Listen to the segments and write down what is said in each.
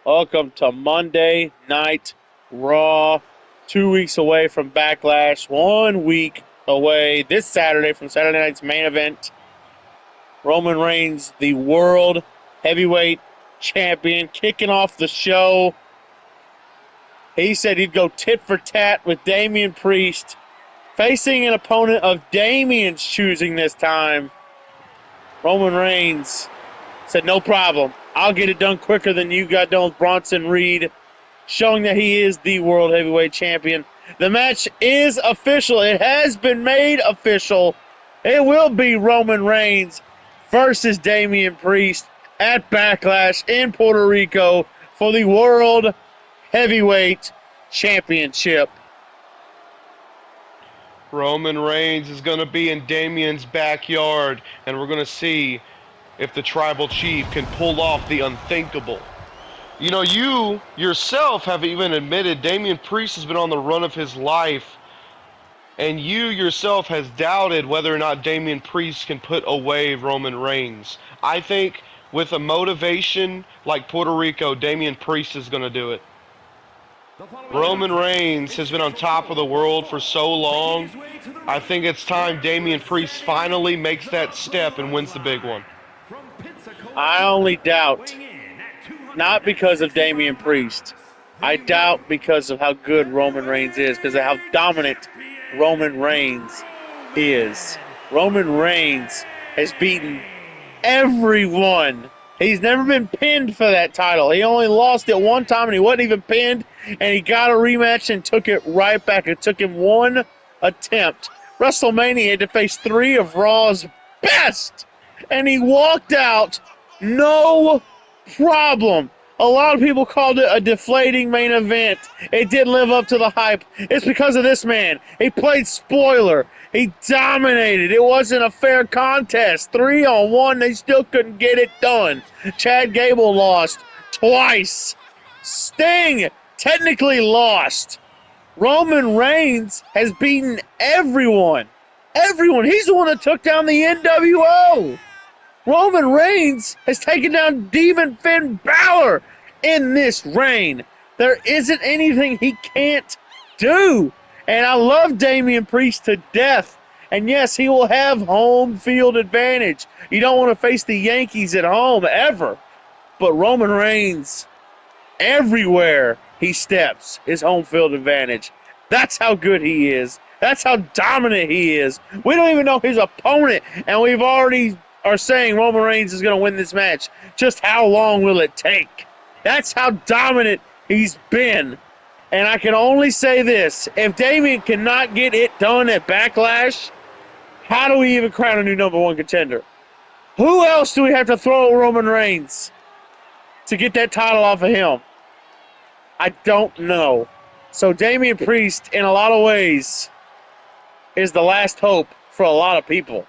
Welcome to Monday Night Raw. 2 weeks away from Backlash. 1 week away this Saturday from Saturday night's main event. Roman Reigns, the World Heavyweight Champion, kicking off the show. He said he'd go tit for tat with Damian Priest, facing an opponent of Damian's choosing this time. Roman Reigns said, no problem. I'll get it done quicker than you got done with Bronson Reed, showing that he is the World Heavyweight Champion. The match is official. It has been made official. It will be Roman Reigns versus Damian Priest at Backlash in Puerto Rico for the World Heavyweight Championship. Roman Reigns is going to be in Damian's backyard, and we're going to see if the Tribal Chief can pull off the unthinkable. You know, you yourself have even admitted Damian Priest has been on the run of his life, and you yourself has doubted whether or not Damian Priest can put away Roman Reigns. I think with a motivation like Puerto Rico, Damian Priest is going to do it. Roman Reigns has been on top of the world for so long. I think it's time Damian Priest finally makes that step and wins the big one. I only doubt, not because of Damian Priest. I doubt because of how good Roman Reigns is, because of how dominant Roman Reigns is. Roman Reigns has beaten everyone. He's never been pinned for that title. He only lost it one time, and he wasn't even pinned, and he got a rematch and took it right back. It took him one attempt. WrestleMania, he had to face 3 of Raw's best, and he walked out no problem. A lot of people called it a deflating main event. It didn't live up to the hype. It's because of this man. He played spoiler. He dominated. It wasn't a fair contest. 3-on-1, they still couldn't get it done. Chad Gable lost twice. Sting technically lost. Roman Reigns has beaten everyone. Everyone. He's the one that took down the NWO. Roman Reigns has taken down Demon Finn Balor in this reign. There isn't anything he can't do. And I love Damian Priest to death. And yes, he will have home field advantage. You don't want to face the Yankees at home ever. But Roman Reigns, everywhere he steps, is home field advantage. That's how good he is. That's how dominant he is. We don't even know his opponent, and we've already are saying Roman Reigns is going to win this match. Just how long will it take? That's how dominant he's been. And I can only say this. If Damian cannot get it done at Backlash, how do we even crown a new #1 contender? Who else do we have to throw at Roman Reigns to get that title off of him? I don't know. So Damian Priest, in a lot of ways, is the last hope for a lot of people.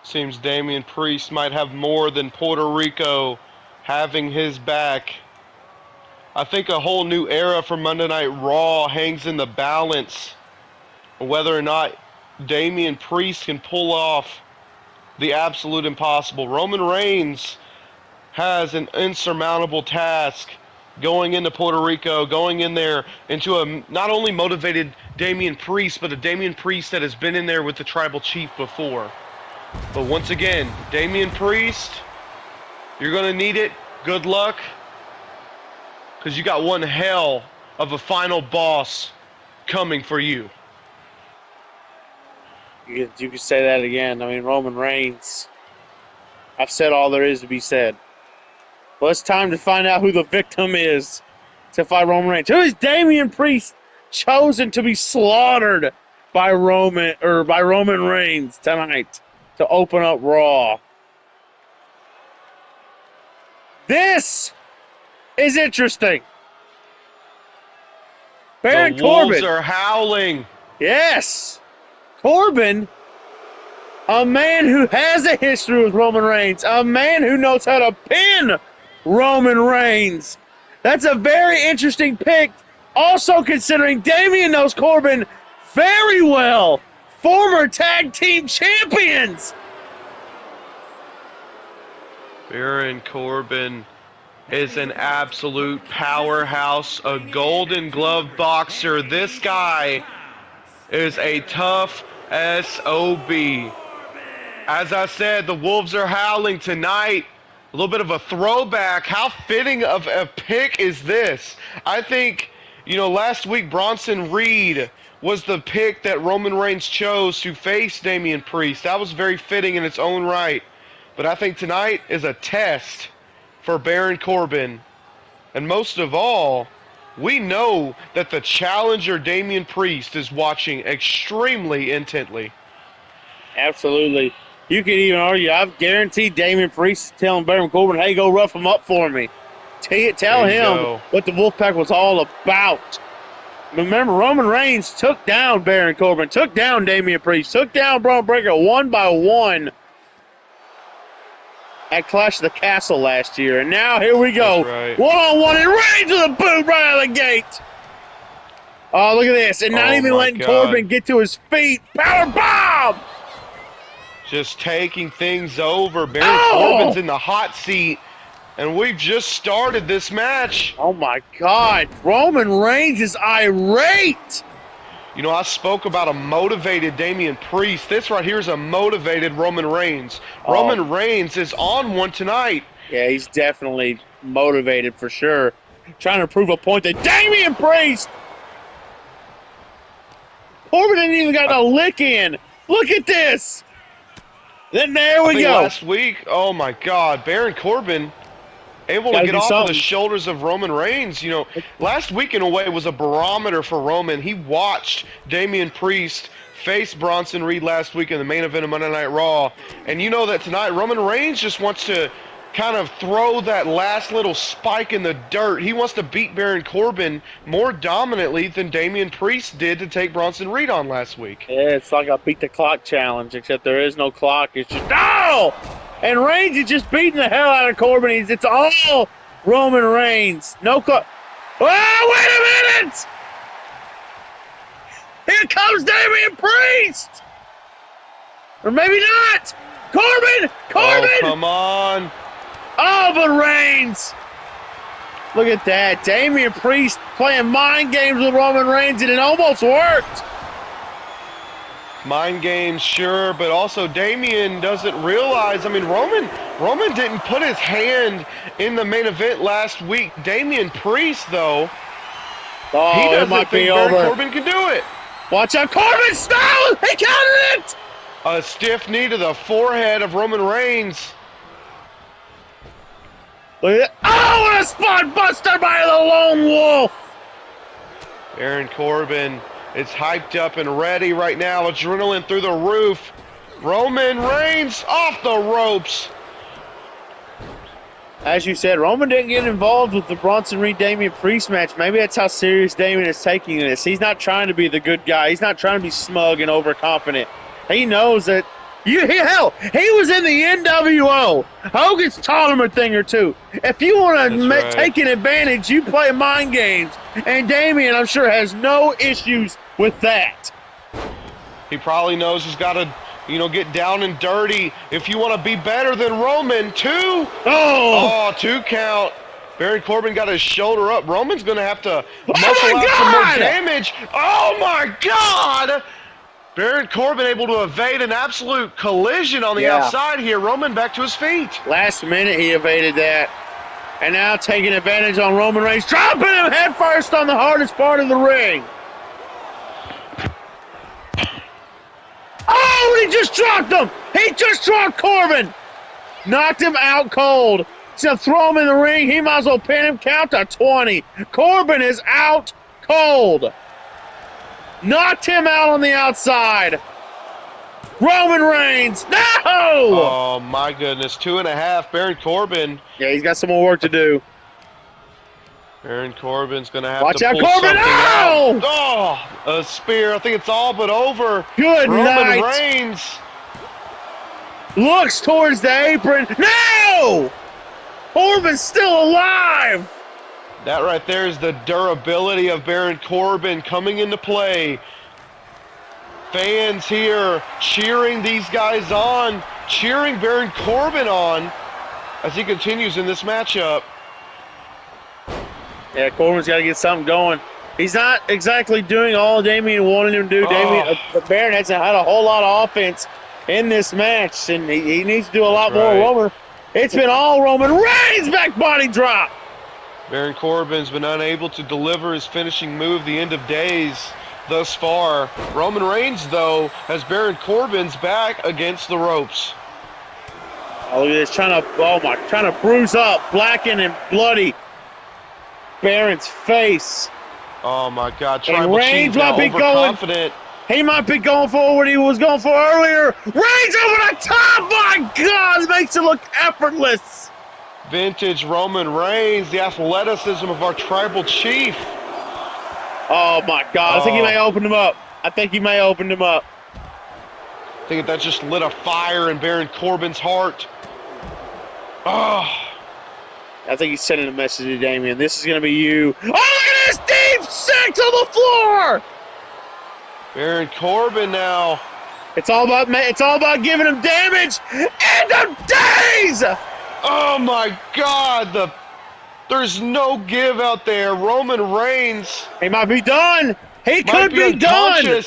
Seems Damian Priest might have more than Puerto Rico having his back. I think a whole new era for Monday Night Raw hangs in the balance whether or not Damian Priest can pull off the absolute impossible. Roman Reigns has an insurmountable task going into Puerto Rico, going in there into a not only motivated Damian Priest, but a Damian Priest that has been in there with the Tribal Chief before. But once again, Damian Priest, you're going to need it. Good luck. Because you got one hell of a final boss coming for you. You can say that again. I mean, Roman Reigns. I've said all there is to be said. Well, it's time to find out who the victim is to fight Roman Reigns. Who is Damian Priest chosen to be slaughtered by Roman Reigns tonight to open up Raw? This is interesting. Baron Corbin. The wolves are howling. Yes. Corbin, a man who has a history with Roman Reigns, a man who knows how to pin Roman Reigns. That's a very interesting pick. Also considering Damian knows Corbin very well. Former tag team champions. Baron Corbin is an absolute powerhouse, a Golden Glove boxer. This guy is a tough SOB. As I said, the Wolves are howling tonight. A little bit of a throwback. How fitting of a pick is this? I think, last week Bronson Reed was the pick that Roman Reigns chose to face Damian Priest. That was very fitting in its own right. But I think tonight is a test for Baron Corbin. And most of all, we know that the challenger Damian Priest is watching extremely intently. Absolutely. You can even argue, I've guaranteed Damian Priest is telling Baron Corbin, hey, go rough him up for me. Tell him what the Wolfpack was all about. Remember, Roman Reigns took down Baron Corbin, took down Damian Priest, took down Braun Breaker one by one at Clash of the Castle last year. And now here we go. Right. One-on-one, and Reigns with a boot right out of the gate. Oh, look at this. And not even letting Corbin get to his feet. Power bomb! Just taking things over. Baron Corbin's in the hot seat. And we've just started this match. Oh, my God. Roman Reigns is irate. I spoke about a motivated Damian Priest. This right here is a motivated Roman Reigns. Roman Reigns is on one tonight. Yeah, he's definitely motivated for sure. Trying to prove a point that Damian Priest. Corbin didn't even got a lick in. Look at this. Then there we go. Last week, oh my God, Baron Corbin able to get off of the shoulders of Roman Reigns. Last week in a way was a barometer for Roman. He watched Damian Priest face Bronson Reed last week in the main event of Monday Night Raw. And you know that tonight Roman Reigns just wants to kind of throw that last little spike in the dirt. He wants to beat Baron Corbin more dominantly than Damian Priest did to take Bronson Reed on last week. Yeah, it's like a beat the clock challenge, except there is no clock. It's just, no! And Reigns is just beating the hell out of Corbin. It's all Roman Reigns. No clock. Oh, wait a minute! Here comes Damian Priest! Or maybe not! Corbin! Oh, come on! Oh, but Reigns! Look at that. Damian Priest playing mind games with Roman Reigns, and it almost worked. Mind games, sure, but also Damian doesn't realize. Roman didn't put his hand in the main event last week. Damian Priest, though, he doesn't think Baron Corbin can do it. Watch out, Corbin! No! He countered it! A stiff knee to the forehead of Roman Reigns. Look at that. Oh, what a spot buster by the Lone Wolf! Baron Corbin is hyped up and ready right now. Adrenaline through the roof. Roman Reigns off the ropes. As you said, Roman didn't get involved with the Bronson Reed-Damian Priest match. Maybe that's how serious Damian is taking this. He's not trying to be the good guy. He's not trying to be smug and overconfident. He knows that he was in the NWO. Hogan's taught him a thing or two. If you want to take an advantage, you play mind games. And Damian, I'm sure, has no issues with that. He probably knows he's got to, get down and dirty. If you want to be better than Roman, two count. Baron Corbin got his shoulder up. Roman's going to have to muscle out some more damage. Oh, my God! Baron Corbin able to evade an absolute collision on the outside here. Roman back to his feet. Last minute he evaded that. And now taking advantage on Roman Reigns. Dropping him headfirst on the hardest part of the ring. Oh, he just dropped him. He just dropped Corbin. Knocked him out cold. So throw him in the ring. He might as well pin him. Count to 20. Corbin is out cold. Knocked him out on the outside. Roman Reigns. No! Oh, my goodness. 2.5. Baron Corbin. Yeah, he's got some more work to do. Baron Corbin's going to have Watch to out, pull Corbin! something Oh! out. Oh, a spear. I think it's all but over. Good night. Roman Reigns. Looks towards the apron. No! Corbin's still alive. That right there is the durability of Baron Corbin coming into play. Fans here cheering these guys on, cheering Baron Corbin on. as he continues in this matchup. Yeah, Corbin's got to get something going. He's not exactly doing all Damian wanted him to do. Baron hasn't had a whole lot of offense in this match, and he needs to do a lot more. Roman, it's been all Roman Reigns back body drop. Baron Corbin's been unable to deliver his finishing move the end of days thus far. Roman Reigns, though, has Baron Corbin's back against the ropes. Oh, look at this, trying to bruise up, blackened and bloody Baron's face. Oh my God! Tribal Chief might be overconfident. He might be going for what he was going for earlier. Reigns over the top! My God, it makes it look effortless. Vintage Roman Reigns, the athleticism of our Tribal Chief. Oh my God! I think he may have opened him up. I think that just lit a fire in Baron Corbin's heart. Oh. I think he's sending a message to Damian. This is going to be you. Oh, look at this deep six on the floor. Baron Corbin now. It's all about giving him damage. End of days. Oh my God! There's no give out there. Roman Reigns. He might be done. He could be done.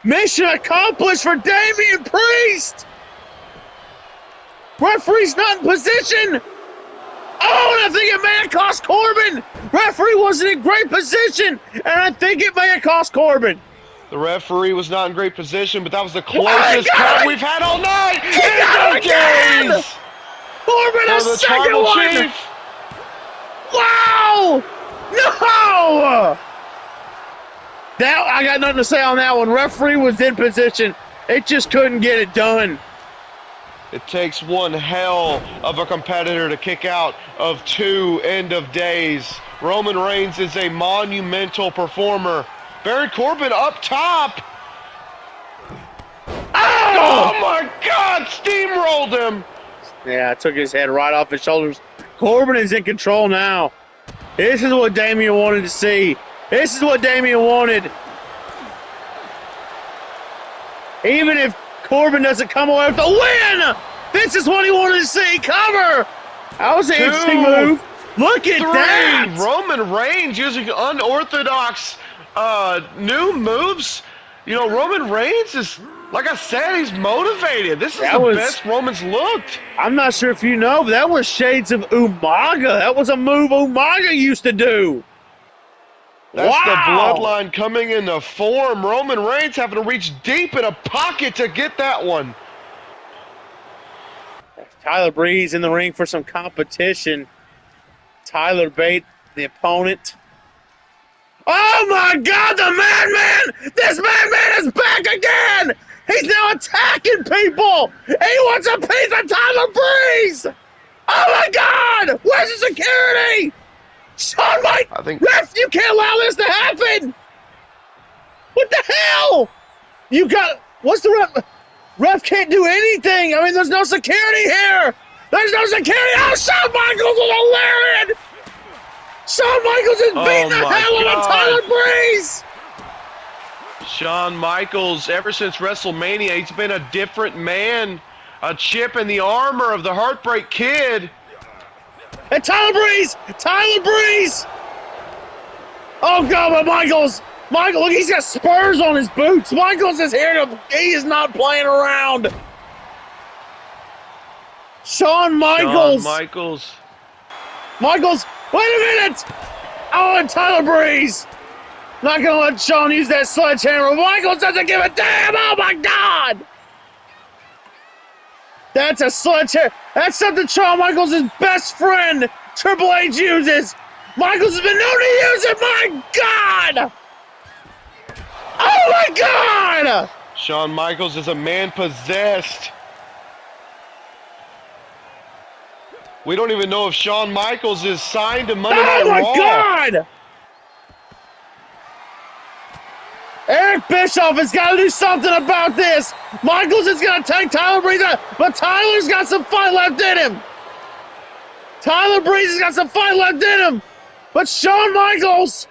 Mission accomplished for Damian Priest. Referee's not in position. Oh, and I think it may have cost Corbin. Referee wasn't in great position, and I think it may have cost Corbin. The referee was not in great position, but that was the closest count we've had all night. Days. Corbin, a second one. Chief. Wow! No! I got nothing to say on that one. Referee was in position. It just couldn't get it done. It takes one hell of a competitor to kick out of two end of days. Roman Reigns is a monumental performer. Baron Corbin up top. Oh my God, steamrolled him. Yeah, took his head right off his shoulders. Corbin is in control now. This is what Damian wanted to see. This is what Damian wanted. Even if Corbin doesn't come away with the win, this is what he wanted to see. Cover. That was an interesting move. Look at that. Roman Reigns using unorthodox new moves. You know, Roman Reigns is, like I said, he's motivated. This is the best Roman's looked. I'm not sure if you know, but that was shades of Umaga. That was a move Umaga used to do. That's the bloodline coming into form. Roman Reigns having to reach deep in a pocket to get that one. Tyler Breeze in the ring for some competition. Tyler Bate, the opponent. Oh my God, the Madman! This Madman is back again! He's now attacking people! He wants a piece of Tyler Breeze! Oh my God! Where's the security? Shawn, ref, you can't allow this to happen! What the hell? What's the ref? Ref can't do anything. I mean, there's no security here. There's no security. Oh, Shawn Michaels is a lariat. Shawn Michaels is beating the hell out of Tyler Breeze. Shawn Michaels, ever since WrestleMania, he's been a different man. A chip in the armor of the Heartbreak Kid. And Tyler Breeze! Oh, God, but Michaels, look, he's got spurs on his boots. Michaels is here he is not playing around. Shawn Michaels, wait a minute! Oh, and Tyler Breeze. Not gonna let Shawn use that sledgehammer. Michaels doesn't give a damn. Oh my God! That's a sledgehammer. That's something Shawn Michaels' best friend Triple H uses. Michaels has been known to use it. My God! Oh my God! Shawn Michaels is a man possessed. We don't even know if Shawn Michaels is signed to Monday Night Raw. Oh my God! Eric Bischoff has got to do something about this. Michaels is going to take Tyler Breeze out, but Tyler's got some fight left in him. Tyler Breeze has got some fight left in him. But Shawn Michaels,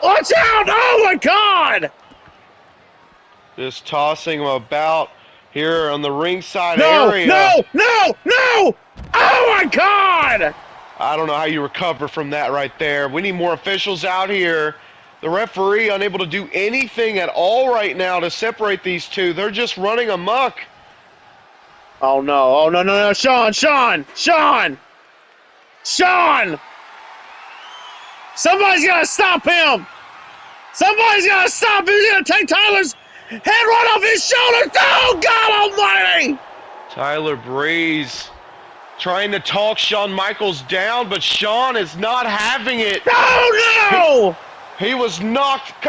watch out! Oh my God! Just tossing him about here on the ringside area. No! I don't know how you recover from that right there. We need more officials out here. The referee unable to do anything at all right now to separate these two. They're just running amok. Oh, no. Oh, no, no, no. Shawn! Somebody's got to stop him. Somebody's got to stop him. He's going to take Tyler's head right off his shoulders. Oh, God almighty. Tyler Breeze trying to talk Shawn Michaels down, but Shawn is not having it. Oh, no. He was knocked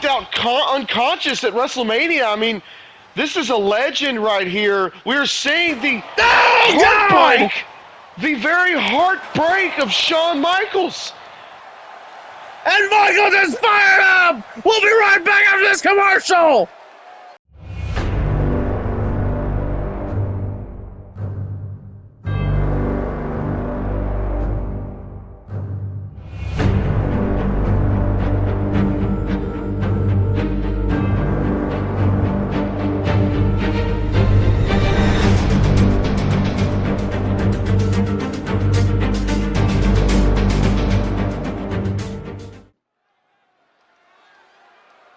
out unconscious at WrestleMania. I mean, this is a legend right here. We're seeing the heartbreak, the very heartbreak of Shawn Michaels. And Michaels is fired up. We'll be right back after this commercial.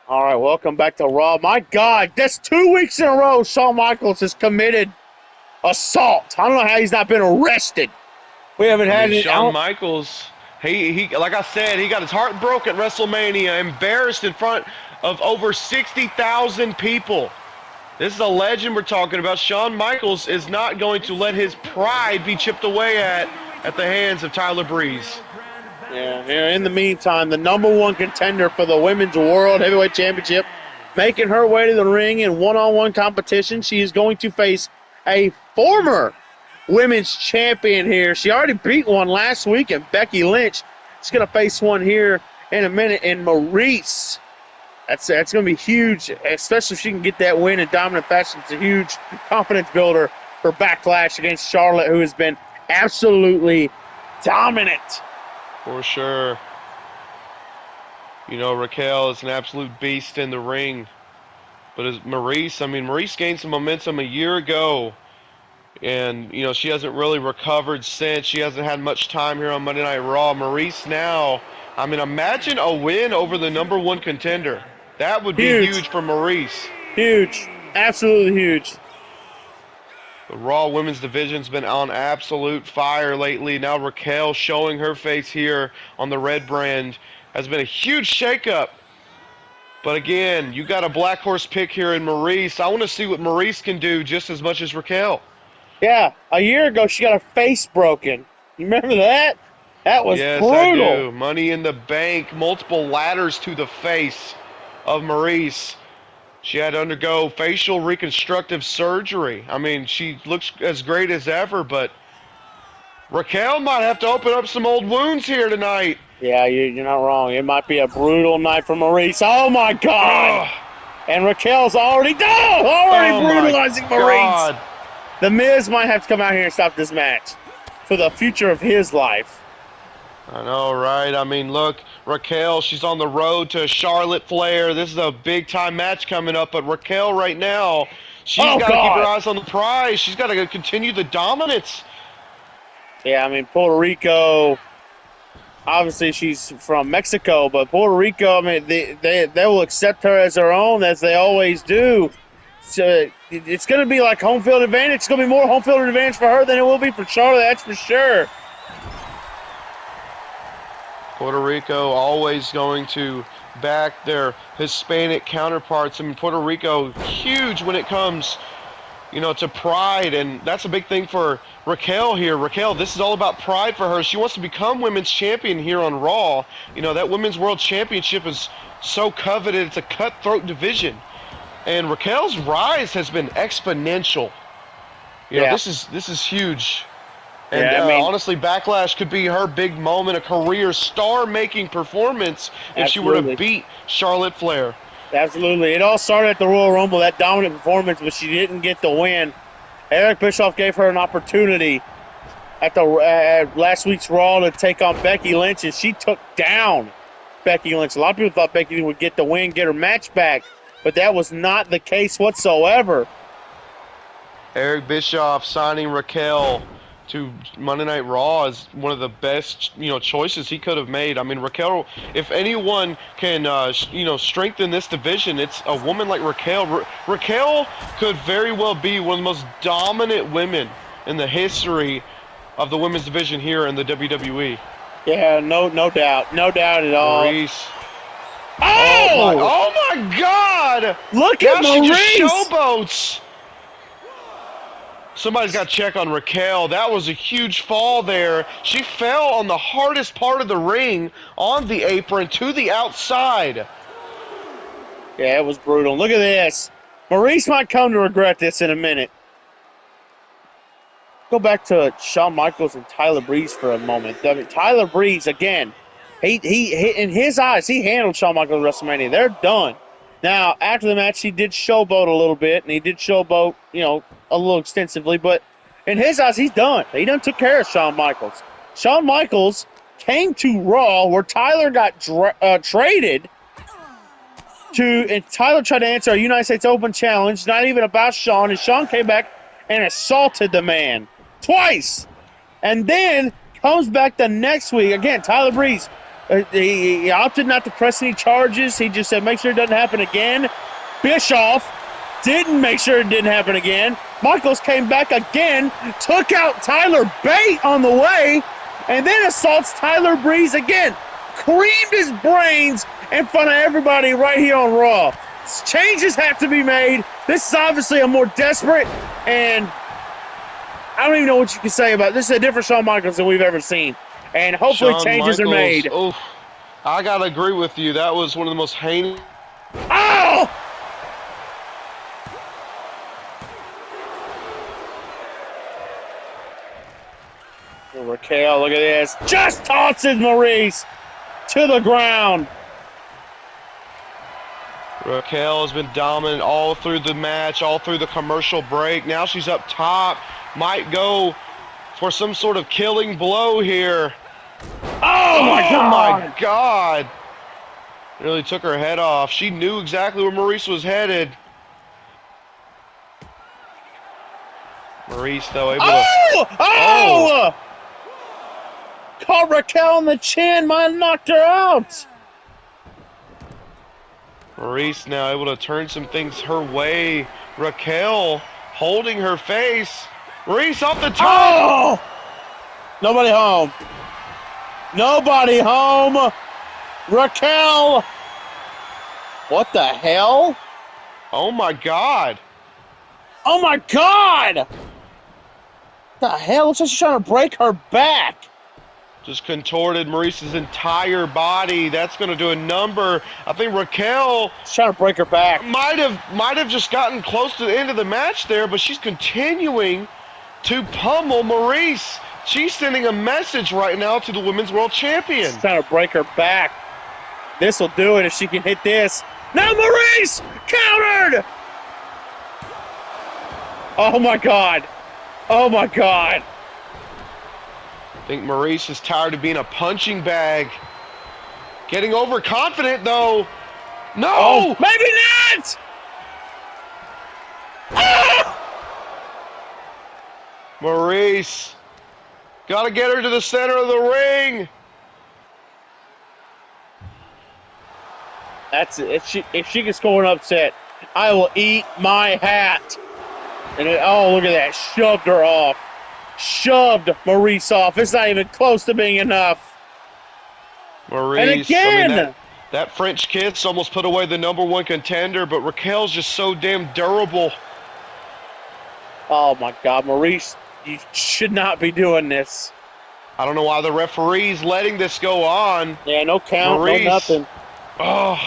All right, welcome back to Raw. My God, that's 2 weeks in a row Shawn Michaels has committed assault. I don't know how he's not been arrested. We haven't had it. Shawn Michaels, he like I said, he got his heart broken at WrestleMania, embarrassed in front of over 60,000 people. This is a legend we're talking about. Shawn Michaels is not going to let his pride be chipped away at the hands of Tyler Breeze. Yeah, in the meantime, the #1 contender for the Women's World Heavyweight Championship, making her way to the ring in one-on-one competition. She is going to face a former women's champion here. She already beat one last week, and Becky Lynch. She's going to face one here in a minute in Maurice. That's going to be huge, especially if she can get that win in dominant fashion. It's a huge confidence builder for Backlash against Charlotte, who has been absolutely dominant. For sure. You know, Raquel is an absolute beast in the ring. But as Maurice gained some momentum a year ago. And, you know, she hasn't really recovered since. She hasn't had much time here on Monday Night Raw. Maurice now, I mean, imagine a win over the #1 contender. That would be huge for Maurice. Huge. Absolutely huge. The Raw Women's Division's been on absolute fire lately. Now Raquel showing her face here on the red brand has been a huge shakeup. But again, you got a black horse pick here in Maurice. I want to see what Maurice can do just as much as Raquel. Yeah, a year ago she got her face broken. You remember that? That was brutal. Yes, I do. Money in the Bank, multiple ladders to the face of Maurice. She had to undergo facial reconstructive surgery. I mean, she looks as great as ever, but Raquel might have to open up some old wounds here tonight. Yeah, you're not wrong. It might be a brutal night for Maurice. Oh, my God. And Raquel's already brutalizing Maurice. The Miz might have to come out here and stop this match for the future of his life. I know, right? I mean, look, Raquel, she's on the road to Charlotte Flair. This is a big-time match coming up, but Raquel right now, she's got to keep her eyes on the prize. She's got to continue the dominance. Yeah, I mean, Puerto Rico, obviously she's from Mexico, but Puerto Rico, I mean, they will accept her as their own, as they always do. So it's going to be like home field advantage. It's going to be more home field advantage for her than it will be for Charlotte, that's for sure. Puerto Rico always going to back their Hispanic counterparts. I mean, Puerto Rico, huge when it comes, you know, to pride, and that's a big thing for Raquel here. Raquel, this is all about pride for her. She wants to become women's champion here on Raw. You know, that Women's World Championship is so coveted. It's a cutthroat division. And Raquel's rise has been exponential. You know, this is huge. And honestly, Backlash could be her big moment, a career star-making performance if she were to beat Charlotte Flair. Absolutely. It all started at the Royal Rumble, that dominant performance, but she didn't get the win. Eric Bischoff gave her an opportunity at last week's Raw to take on Becky Lynch, and she took down Becky Lynch. A lot of people thought Becky would get the win, get her match back, but that was not the case whatsoever. Eric Bischoff signing Raquel to Monday Night Raw is one of the best, choices he could have made. I mean, Raquel, if anyone can, strengthen this division, it's a woman like Raquel. Raquel could very well be one of the most dominant women in the history of the women's division here in the WWE. Yeah, no doubt at all. Maurice. Oh! Oh my God! Look at Maurice! She just showboats. Somebody's got to check on Raquel. That was a huge fall there. She fell on the hardest part of the ring on the apron to the outside. Yeah, it was brutal. Look at this. Maurice might come to regret this in a minute. Go back to Shawn Michaels and Tyler Breeze for a moment. I mean, Tyler Breeze, again, he in his eyes, he handled Shawn Michaels at WrestleMania. They're done. Now, after the match, he did showboat a little bit, and he did showboat, a little extensively, but in his eyes, he's done. He done took care of Shawn Michaels. Shawn Michaels came to Raw where Tyler got traded to, and Tyler tried to answer a United States Open challenge, not even about Shawn, and Shawn came back and assaulted the man twice. And then comes back the next week. Again, Tyler Breeze, he opted not to press any charges. He just said, make sure it doesn't happen again. Bischoff didn't make sure it didn't happen again. Michaels came back again, took out Tyler Bate on the way, and then assaults Tyler Breeze again. Creamed his brains in front of everybody right here on Raw. Changes have to be made. This is obviously a more desperate, and I don't even know what you can say about it. This is a different Shawn Michaels than we've ever seen. And hopefully Shawn changes are made. Oh, I got to agree with you. That was one of the most heinous. Oh! Raquel, look at this. Just tosses Maurice to the ground. Raquel has been dominant all through the match, all through the commercial break. Now she's up top. Might go for some sort of killing blow here. Oh my God! My God! Really took her head off. She knew exactly where Maurice was headed. Maurice, though, able to... Oh! Caught Raquel in the chin. Might have knocked her out. Maurice now able to turn some things her way. Raquel holding her face. Maurice off the top. Oh! Nobody home. Nobody home. Raquel. What the hell? Oh my God. Oh my God. What the hell? Looks like she's trying to break her back. Just contorted Maurice's entire body. That's going to do a number. I think Raquel She's trying to break her back. might have just gotten close to the end of the match there, but she's continuing to pummel Maurice. She's sending a message right now to the Women's World Champion. She's trying to break her back. This will do it if she can hit this. Now Maurice countered. Oh my God. Oh my God. I think Maurice is tired of being a punching bag. Getting overconfident, though. No! Oh, maybe not! Ah! Maurice. Got to get her to the center of the ring. That's it. If she can score an upset, I will eat my hat. And oh, look at that. Shoved her off. Shoved Maurice off. It's not even close to being enough. Maurice. And again. I mean, that French kiss almost put away the #1 contender, but Raquel's just so damn durable. Oh, my God. Maurice, you should not be doing this. I don't know why the referee's letting this go on. Yeah, no count, Maurice. no nothing. Oh.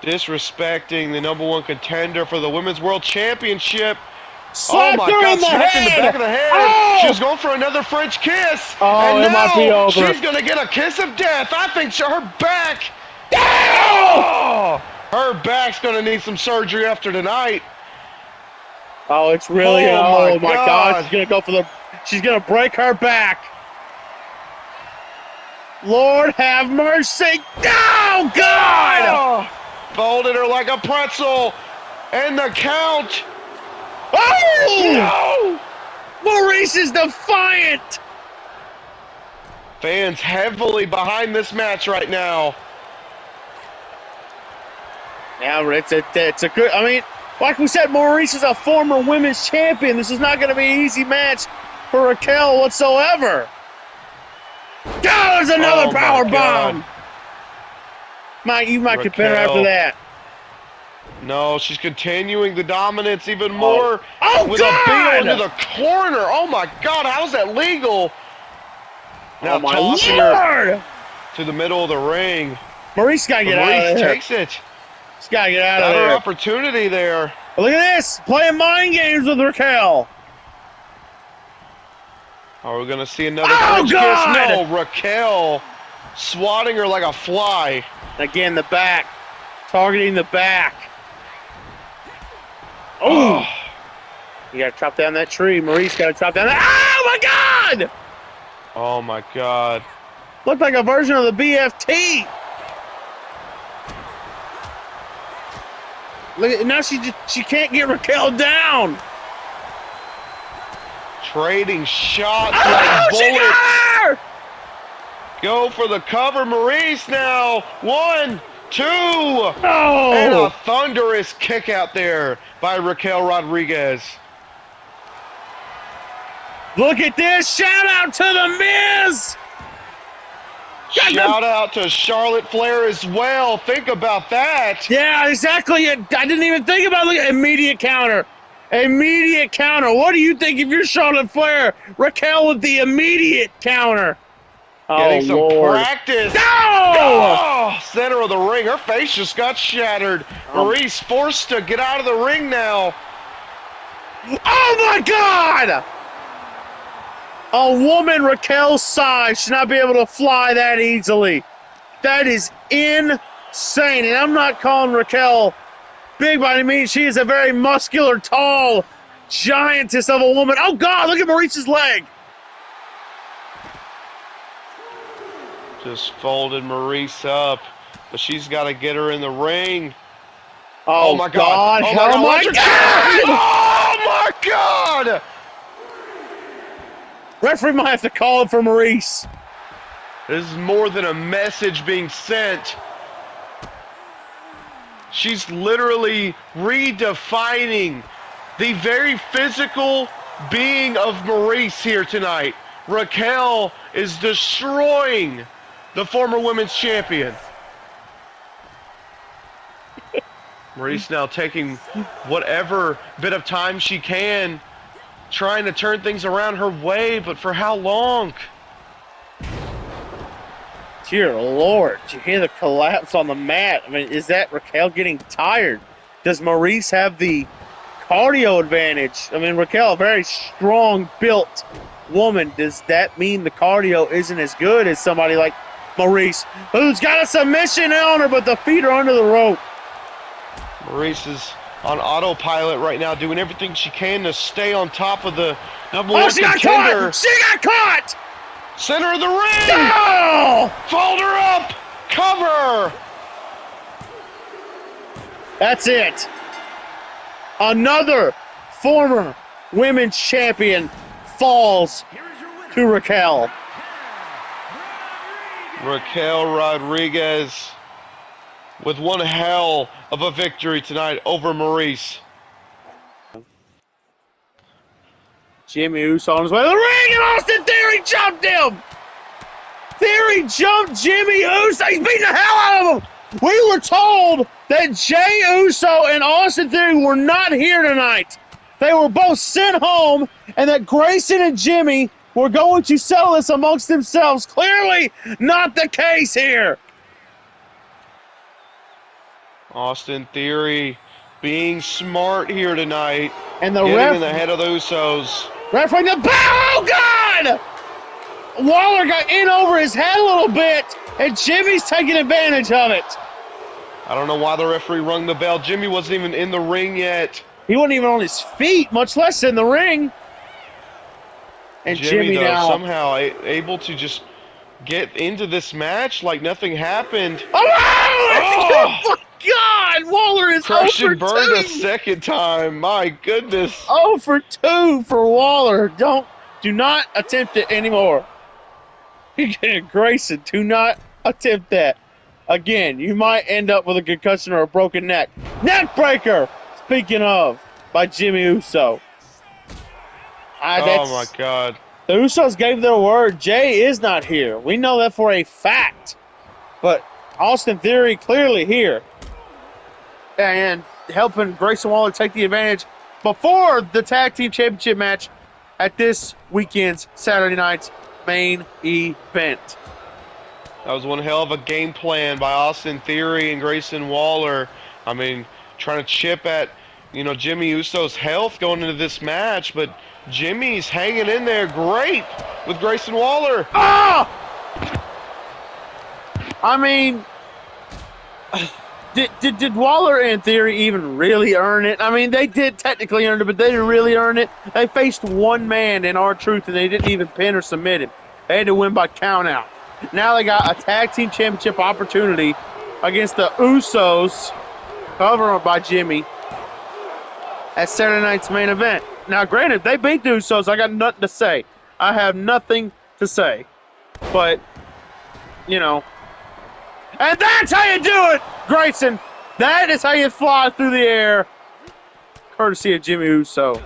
Disrespecting the #1 contender for the Women's World Championship. Slapped oh my her God, in the smacked head. in the back of the head. Oh! She was going for another French kiss. Oh, and it might be over. She's going to get a kiss of death. I think her back. Damn! Oh, her back's going to need some surgery after tonight. Oh, it's really Oh, my God. She's she's gonna break her back. Lord have mercy. Oh God! Oh, folded her like a pretzel. And the count. Oh! No! Maurice Maurice is defiant. Fans heavily behind this match right now. Yeah, it's a good. I mean, like we said, Maurice is a former women's champion. This is not going to be an easy match for Raquel whatsoever. Oh, there's another power bomb. You might get better after that. No, she's continuing the dominance even more. With God! A beat into the corner. Oh my God, how's that legal? Now my tossing Lord! her to the middle of the ring. Maurice got to get out of there. Maurice takes it. She's got to get out of Got there. her opportunity there. Look at this, playing mind games with Raquel. Are we going to see another French kiss? No, Raquel swatting her like a fly. Again, the back, targeting the back. Oh, you got to chop down that tree. Maurice got to chop down that. Oh my God! Oh my God! Looked like a version of the BFT. Look at now. She can't get Raquel down. Trading shots like bullets. She got her! Go for the cover, Maurice now. 1, 2. Oh! And a thunderous kick out there by Raquel Rodriguez. Look at this. Shout out to The Miz. Shout out to Charlotte Flair as well. Think about that. Yeah, exactly. I didn't even think about it. Look at immediate counter. Immediate counter. What do you think if you're Charlotte Flair? Raquel with the immediate counter. Getting some Lord. practice. No! Oh, center of the ring. Her face just got shattered. Maurice forced to get out of the ring now. Oh, my God! A woman Raquel's size should not be able to fly that easily. That is insane. And I'm not calling Raquel big by any means. She is a very muscular, tall giantess of a woman. Oh, God, look at Maurice's leg. Just folded Maurice up, but she's got to get her in the ring. Oh my God! Oh my God! Oh my God! Referee might have to call it for Maurice. This is more than a message being sent. She's literally redefining the very physical being of Maurice here tonight. Raquel is destroying the former women's champion. Maurice now taking whatever bit of time she can, trying to turn things around her way, but for how long? Dear Lord, did you hear the collapse on the mat? I mean, is that Raquel getting tired? Does Maurice have the cardio advantage? I mean, Raquel, a very strong built woman. Does that mean the cardio isn't as good as somebody like Maurice, who's got a submission on her, but the feet are under the rope? Maurice is on autopilot right now, doing everything she can to stay on top of the number one she got contender. caught! She got caught! Center of the ring! No! Fold her up! Cover! That's it. Another former women's champion falls to Raquel. Raquel Rodriguez with one hell of a victory tonight over Maurice. Jimmy Uso on his way to the ring, and Austin Theory jumped him! Theory jumped Jimmy Uso. He's beating the hell out of him! We were told that Jey Uso and Austin Theory were not here tonight. They were both sent home, and that Grayson and Jimmy were going to settle this amongst themselves. Clearly not the case here. Austin Theory being smart here tonight. And the getting in the head of the Usos. Referee the bell. Oh, God! Waller got in over his head a little bit, and Jimmy's taking advantage of it. I don't know why the referee rung the bell. Jimmy wasn't even in the ring yet. He wasn't even on his feet, much less in the ring. And Jimmy though, now somehow able to just get into this match like nothing happened. Oh my God! Waller is Crush 0 and for burn 2. a second time. My goodness. 0 for 2 for Waller. Don't Do not attempt it anymore. Grayson, do not attempt that. Again, you might end up with a concussion or a broken neck. Neck breaker! Speaking of, by Jimmy Uso. Oh, my God. The Usos gave their word. Jay is not here. We know that for a fact. But Austin Theory clearly here. And helping Grayson Waller take the advantage before the Tag Team Championship match at this weekend's Saturday night's main event. That was one hell of a game plan by Austin Theory and Grayson Waller. I mean, trying to chip at, Jimmy Uso's health going into this match, but Jimmy's hanging in there great with Grayson Waller. Ah! I mean, did Waller and Theory even really earn it? I mean, they did technically earn it, but they didn't really earn it. They faced one man in R-Truth, and they didn't even pin or submit him. They had to win by countout. Now they got a Tag Team Championship opportunity against the Usos, covered by Jimmy, at Saturday night's main event. Now, granted, they beat the Usos. I got nothing to say. I have nothing to say. But, and that's how you do it, Grayson. That is how you fly through the air, courtesy of Jimmy Uso.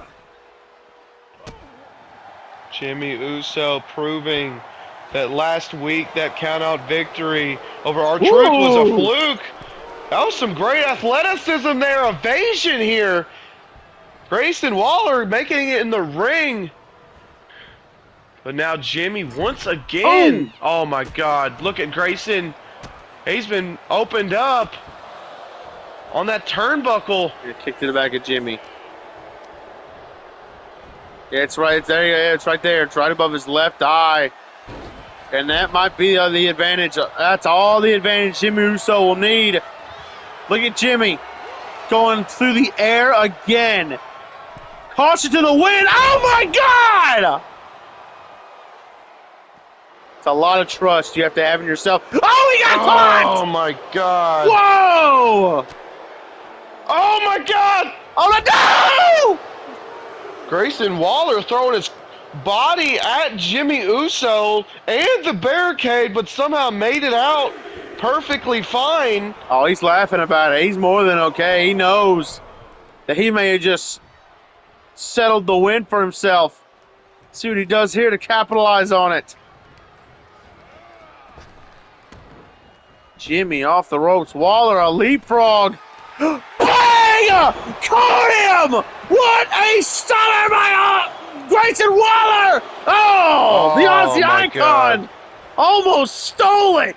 Jimmy Uso proving that last week that countout victory over R-Truth was a fluke. That was some great athleticism there, evasion here. Grayson Waller making it in the ring. But now Jimmy once again. Oh my God, look at Grayson. He's been opened up on that turnbuckle. He kicked to the back of Jimmy. Yeah, it's right there. Yeah, it's right there. It's right above his left eye. And that might be the advantage. That's all the advantage Jimmy Uso will need. Look at Jimmy going through the air again. Caution to the wind. Oh, my God! It's a lot of trust you have to have in yourself. Oh, he got caught! Oh, my God. Whoa! Oh, my God! Oh, no! Grayson Waller throwing his body at Jimmy Uso and the barricade, but somehow made it out perfectly fine. Oh, he's laughing about it. He's more than okay. He knows that he may have just settled the win for himself. See what he does here to capitalize on it. Jimmy off the ropes. Waller a leapfrog. Bang! Caught him! What a stunner by Grayson Waller! Oh, the Aussie Icon God. Almost stole it.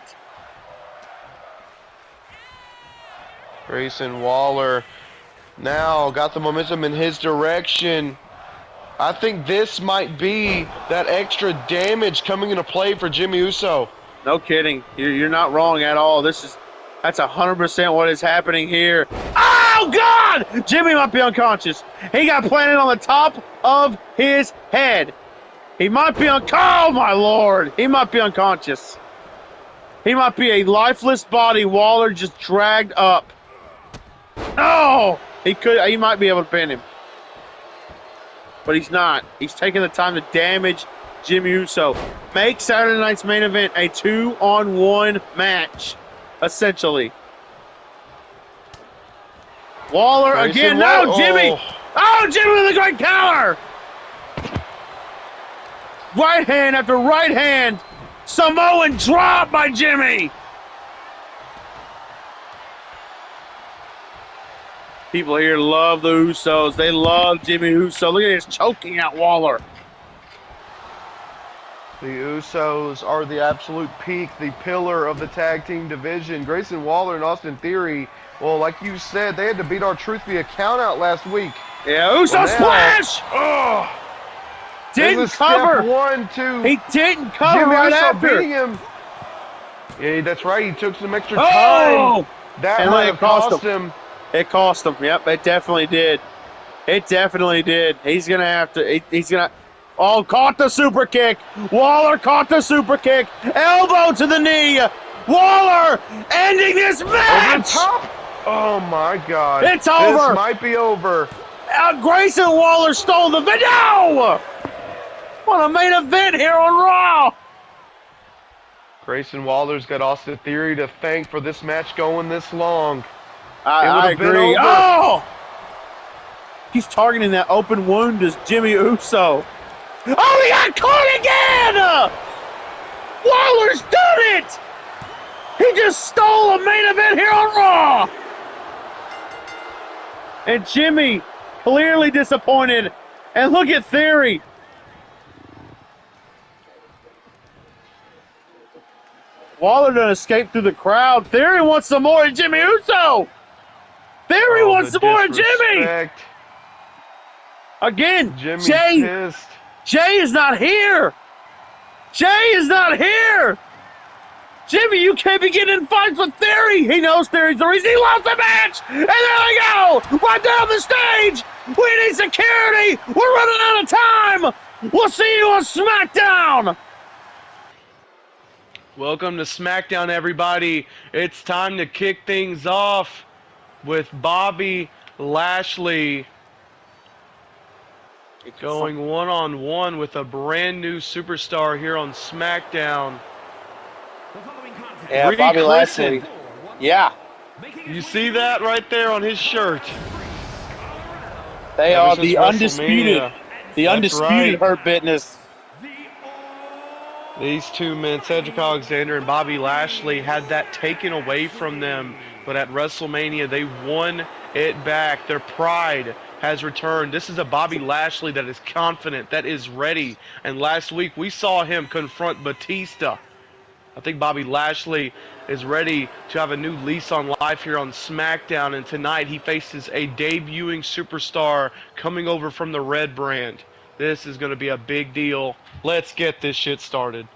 Grayson Waller now got the momentum in his direction. I think this might be that extra damage coming into play for Jimmy Uso. No kidding. You're not wrong at all. That's 100% what is happening here. Oh, God! Jimmy might be unconscious. He got planted on the top of his head. He might be oh, my Lord. He might be unconscious. He might be a lifeless body. Waller just dragged up. Oh! He might be able to pin him. But he's not. He's taking the time to damage Jimmy Uso. Make Saturday night's main event a 2-on-1 match, essentially. Waller again. No, Jimmy. Oh, Jimmy with a great counter. Right hand after right hand. Samoan drop by Jimmy. People here love the Usos. They love Jimmy Uso. Look at this choking out Waller. The Usos are the absolute peak, the pillar of the tag team division. Grayson Waller and Austin Theory, well, like you said, they had to beat R-Truth via countout last week. Yeah, Uso splash! Oh! Didn't cover. Step 1, 2. He didn't cover Jimmy right Uso after. beating him. Yeah, that's right. He took some extra Oh! time. That And might it have cost him. It cost him. Yep, it definitely did. It definitely did. He's going to have to. He's going to. Oh, caught the super kick. Waller caught the super kick. Elbow to the knee. Waller ending this match. Over the top. Oh, my God. It's over. This might be over. Grayson Waller stole the video. on a main event here on Raw. Grayson Waller's got Austin Theory to thank for this match going this long. I agree. Been over. Oh! He's targeting that open wound as Jimmy Uso. Oh, he got caught again! Waller's done it! He just stole a main event here on Raw! And Jimmy clearly disappointed. And look at Theory. Waller done escape through the crowd. Theory wants some more of Jimmy Uso. Theory wants some more of Jimmy. Again, Jimmy's Jay. pissed. Jay is not here. Jay is not here. Jimmy, you can't be getting in fights with Theory. He knows Theory's the reason he lost the match. And there they go. Right down the stage. We need security. We're running out of time. We'll see you on SmackDown. Welcome to SmackDown, everybody. It's time to kick things off with Bobby Lashley going one-on-one with a brand new superstar here on SmackDown. Yeah, Bobby Lashley. Yeah. You see that right there on his shirt? They are the undisputed, Hurt Business. These two men, Cedric Alexander and Bobby Lashley, had that taken away from them, but at WrestleMania they won it back. Their pride has returned. This is a Bobby Lashley that is confident, that is ready. And last week we saw him confront Batista. I think Bobby Lashley is ready to have a new lease on life here on SmackDown, and tonight he faces a debuting superstar coming over from the Red brand. This is going to be a big deal. Let's get this shit started.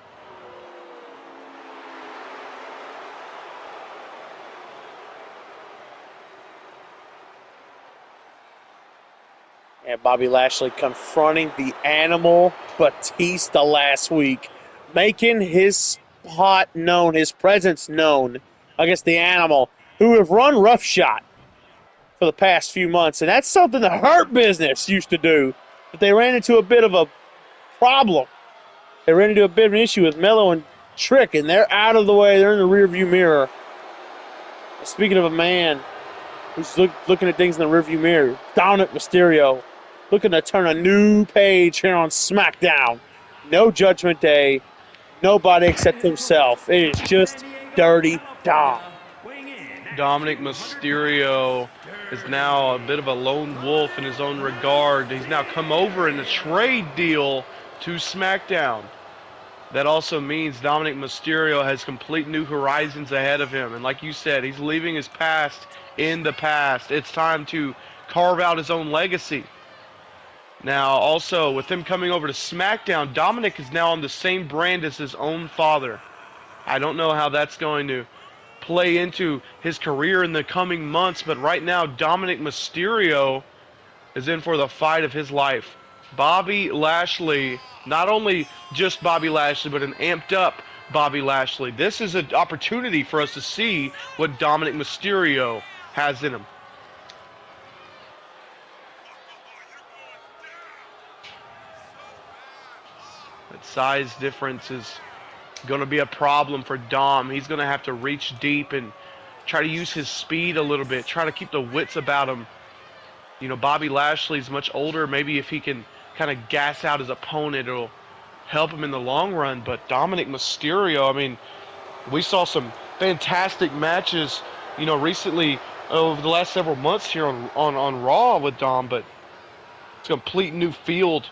And Bobby Lashley confronting the Animal Batista last week, making his spot known, his presence known against the Animal, who have run roughshod for the past few months. And that's something the Hurt Business used to do. But they ran into a bit of a problem. They ran into a bit of an issue with Mello and Trick, and they're out of the way. They're in the rearview mirror. Speaking of a man who's looking at things in the rearview mirror, Dominic Mysterio, looking to turn a new page here on SmackDown. No Judgment Day. Nobody except himself. It is just Dirty Dom. Dominic Mysterio is now a bit of a lone wolf in his own regard. He's now come over in a trade deal to SmackDown. That also means Dominic Mysterio has complete new horizons ahead of him. And like you said, he's leaving his past in the past. It's time to carve out his own legacy. Now, also, with him coming over to SmackDown, Dominic is now on the same brand as his own father. I don't know how that's going to play into his career in the coming months, but right now, Dominic Mysterio is in for the fight of his life. Bobby Lashley, not only just Bobby Lashley, but an amped up Bobby Lashley. This is an opportunity for us to see what Dominic Mysterio has in him. That size difference is going to be a problem for Dom. He's going to have to reach deep and try to use his speed a little bit, try to keep the wits about him. You know, Bobby Lashley's much older. Maybe if he can kind of gas out his opponent, it'll help him in the long run. But Dominic Mysterio, I mean, we saw some fantastic matches, you know, recently over the last several months here on Raw with Dom, but it's a complete new field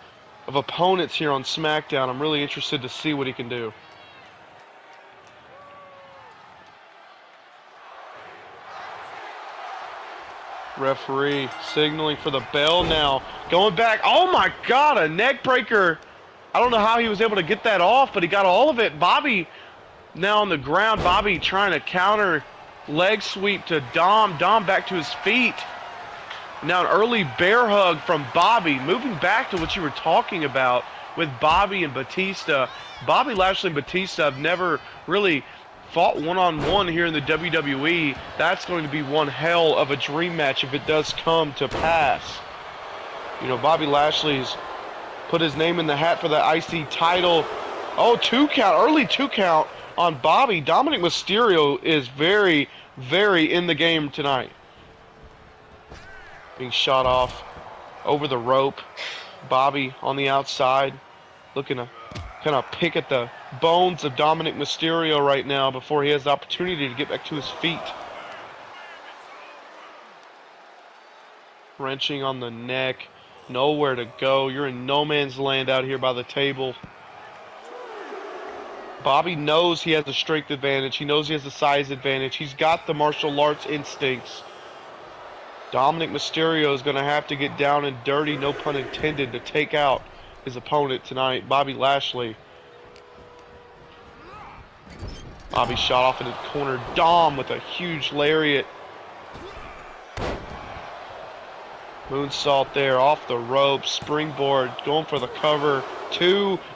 of opponents here on SmackDown. I'm really interested to see what he can do. Referee signaling for the bell now. Going back. Oh my God, a neck breaker. I don't know how he was able to get that off, but he got all of it. Bobby now on the ground. Bobby trying to counter leg sweep to Dom. Dom back to his feet. Now an early bear hug from Bobby. Moving back to what you were talking about with Bobby and Batista. Bobby Lashley and Batista have never really fought one-on-one here in the WWE. That's going to be one hell of a dream match if it does come to pass. You know, Bobby Lashley's put his name in the hat for the IC title. Oh, 2 count, early 2 count on Bobby. Dominic Mysterio is very, very in the game tonight. Being shot off over the rope. Bobby on the outside, looking to kind of pick at the bones of Dominic Mysterio right now before he has the opportunity to get back to his feet. Wrenching on the neck, nowhere to go. You're in no man's land out here by the table. Bobby knows he has the strength advantage. He knows he has the size advantage. He's got the martial arts instincts. Dominic Mysterio is going to have to get down and dirty, no pun intended, to take out his opponent tonight, Bobby Lashley. Bobby shot off in the corner. Dom with a huge lariat. Moonsault there, off the rope, springboard, going for the cover.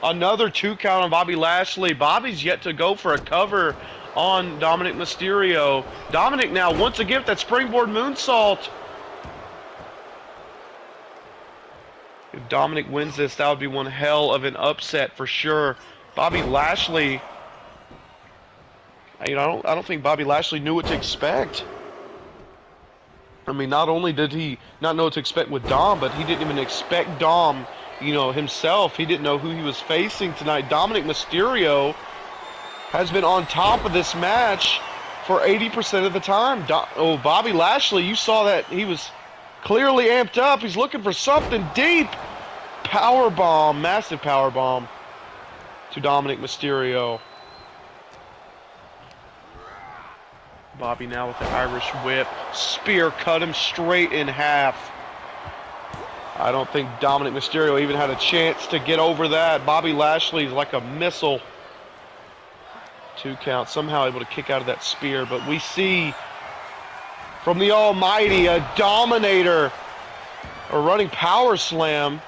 Another 2 count on Bobby Lashley. Bobby's yet to go for a cover on Dominic Mysterio. Dominic now once again with that springboard moonsault. If Dominic wins this, that would be one hell of an upset for sure. Bobby Lashley, I don't think Bobby Lashley knew what to expect. I mean, not only did he not know what to expect with Dom, but he didn't even expect Dom, himself. He didn't know who he was facing tonight. Dominic Mysterio has been on top of this match for 80% of the time. Bobby Lashley, you saw that he was clearly amped up. He's looking for something deep. Powerbomb, massive powerbomb to Dominic Mysterio. Bobby now with the Irish whip. Spear cut him straight in half. I don't think Dominic Mysterio even had a chance to get over that. Bobby Lashley is like a missile. 2 count, somehow able to kick out of that spear, but we see from the Almighty a Dominator, a running power slam.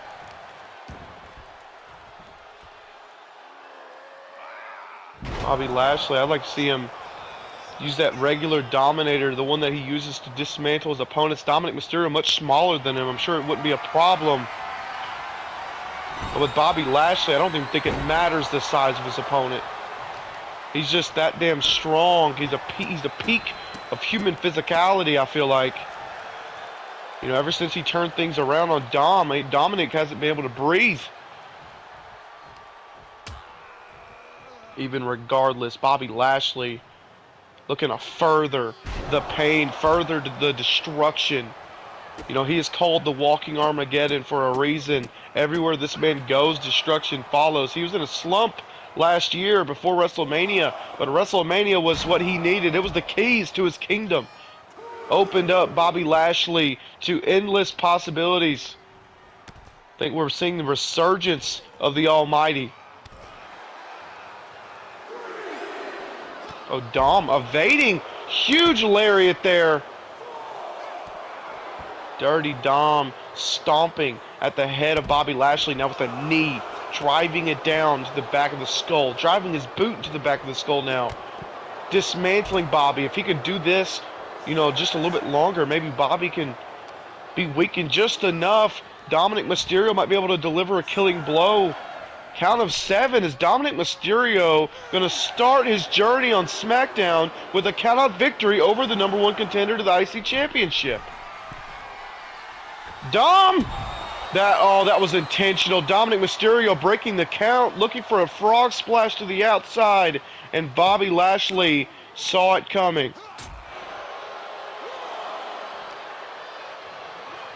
Bobby Lashley, I'd like to see him use that regular Dominator, the one that he uses to dismantle his opponents. Dominic Mysterio much smaller than him. I'm sure it wouldn't be a problem. But with Bobby Lashley, I don't even think it matters the size of his opponent. He's just that damn strong. He's the peak of human physicality, I feel like. Ever since he turned things around on Dominic hasn't been able to breathe. Even regardless, Bobby Lashley looking to further the pain, further the destruction. He is called the walking Armageddon for a reason. Everywhere this man goes, destruction follows. He was in a slump last year before WrestleMania, but WrestleMania was what he needed. It was the keys to his kingdom. Opened up Bobby Lashley to endless possibilities. I think we're seeing the resurgence of the Almighty. Oh, Dom evading. Huge lariat there. Dirty Dom stomping at the head of Bobby Lashley now with a knee. Driving it down to the back of the skull. Driving his boot into the back of the skull now. Dismantling Bobby. If he could do this, just a little bit longer, maybe Bobby can be weakened just enough. Dominic Mysterio might be able to deliver a killing blow. Count of 7 is Dominic Mysterio going to start his journey on SmackDown with a countout victory over the #1 contender to the IC Championship. Dom! That was intentional. Dominic Mysterio breaking the count, looking for a frog splash to the outside, and Bobby Lashley saw it coming.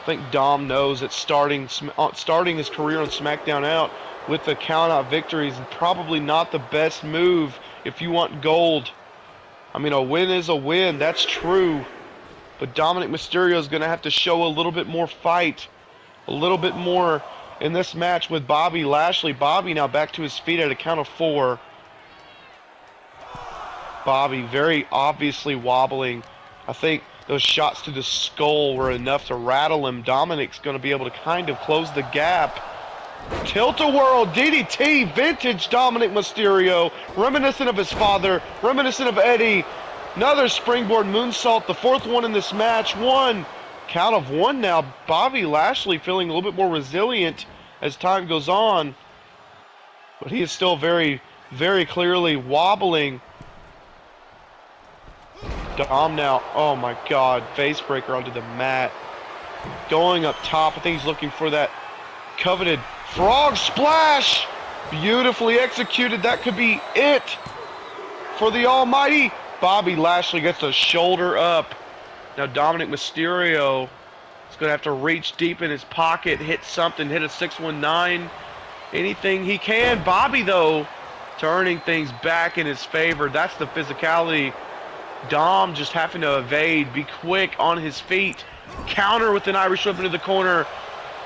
I think Dom knows that starting his career on SmackDown out with the count-out victories is probably not the best move if you want gold. I mean, a win is a win, that's true. But Dominic Mysterio is going to have to show a little bit more fight, a little bit more in this match with Bobby Lashley. Bobby now back to his feet at a count of 4. Bobby very obviously wobbling. I think those shots to the skull were enough to rattle him. Dominic's going to be able to kind of close the gap. Tilt-a-whirl DDT, vintage Dominic Mysterio, reminiscent of his father, reminiscent of Eddie. Another springboard moonsault, the 4th one in this match. Count of 1 now. Bobby Lashley feeling a little bit more resilient as time goes on. But he is still very, very clearly wobbling. Dom now, oh my God, face breaker onto the mat. Going up top, I think he's looking for that coveted frog splash. Beautifully executed, that could be it for the almighty. Bobby Lashley gets a shoulder up. Now Dominic Mysterio is going to have to reach deep in his pocket, hit something, hit a 619, anything he can. Bobby, though, turning things back in his favor. That's the physicality. Dom just having to evade, be quick on his feet. Counter with an Irish whip into the corner.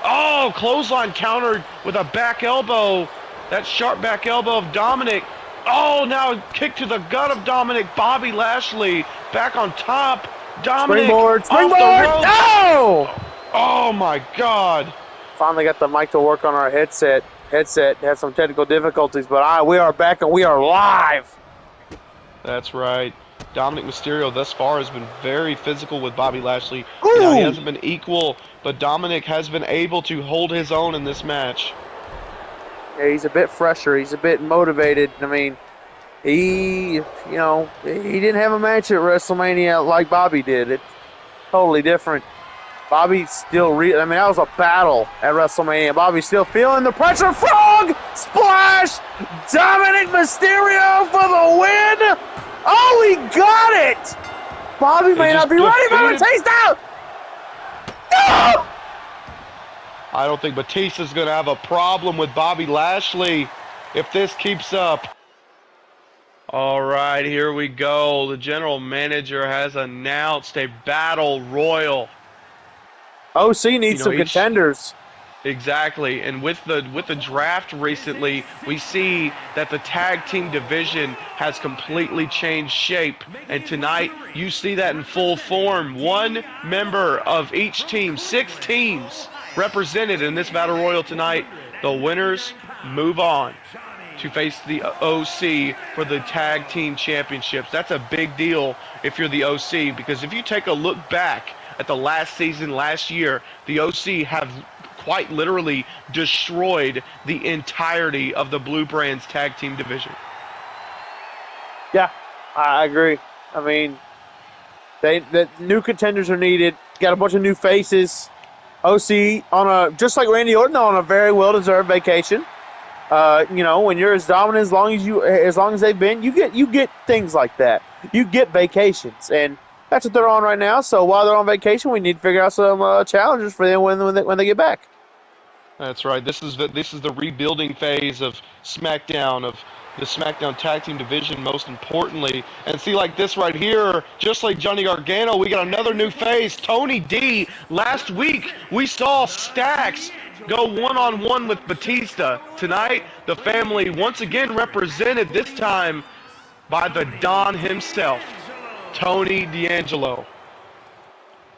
Oh, clothesline countered with a back elbow. That sharp back elbow of Dominic. Oh, now kick to the gut of Dominic. Bobby Lashley back on top. Dominic Springboard! off the ropes. No! Oh my God. Finally got the mic to work on our headset. Headset had some technical difficulties, but we are back and we are live. That's right. Dominic Mysterio thus far has been very physical with Bobby Lashley. Ooh. You know, he hasn't been equal, but Dominic has been able to hold his own in this match. Yeah, he's a bit fresher. He's a bit motivated. I mean, he didn't have a match at WrestleMania like Bobby did. It's totally different. Bobby's still that was a battle at WrestleMania. Bobby's still feeling the pressure. Frog splash! Dominic Mysterio for the win! Oh, he got it! Bobby may not be ready for Batista! No! I don't think Batista's going to have a problem with Bobby Lashley if this keeps up. All right, here we go. The general manager has announced a battle royal. OC needs some contenders. Exactly, and with the draft recently, we see that the tag team division has completely changed shape, and tonight you see that in full form. One member of each team, 6 teams represented in this battle royal tonight. The winners move on to face the OC for the tag team championships. That's a big deal if you're the OC, because if you take a look back at the last season, last year, the OC have quite literally destroyed the entirety of the Blue Brands tag team division. Yeah, I agree. I mean, the new contenders are needed. Got a bunch of new faces. OC just like Randy Orton on a very well-deserved vacation. When you're as dominant as long as they've been, you get things like that. You get vacations, and that's what they're on right now. So while they're on vacation, we need to figure out some challenges for them when they get back. That's right. This is the rebuilding phase of SmackDown, of the SmackDown Tag Team Division, most importantly. And see, like this right here, just like Johnny Gargano, we got another new face, Tony D. Last week, we saw Stacks go one-on-one with Batista. Tonight, the family once again represented, this time by the Don himself, Tony D'Angelo.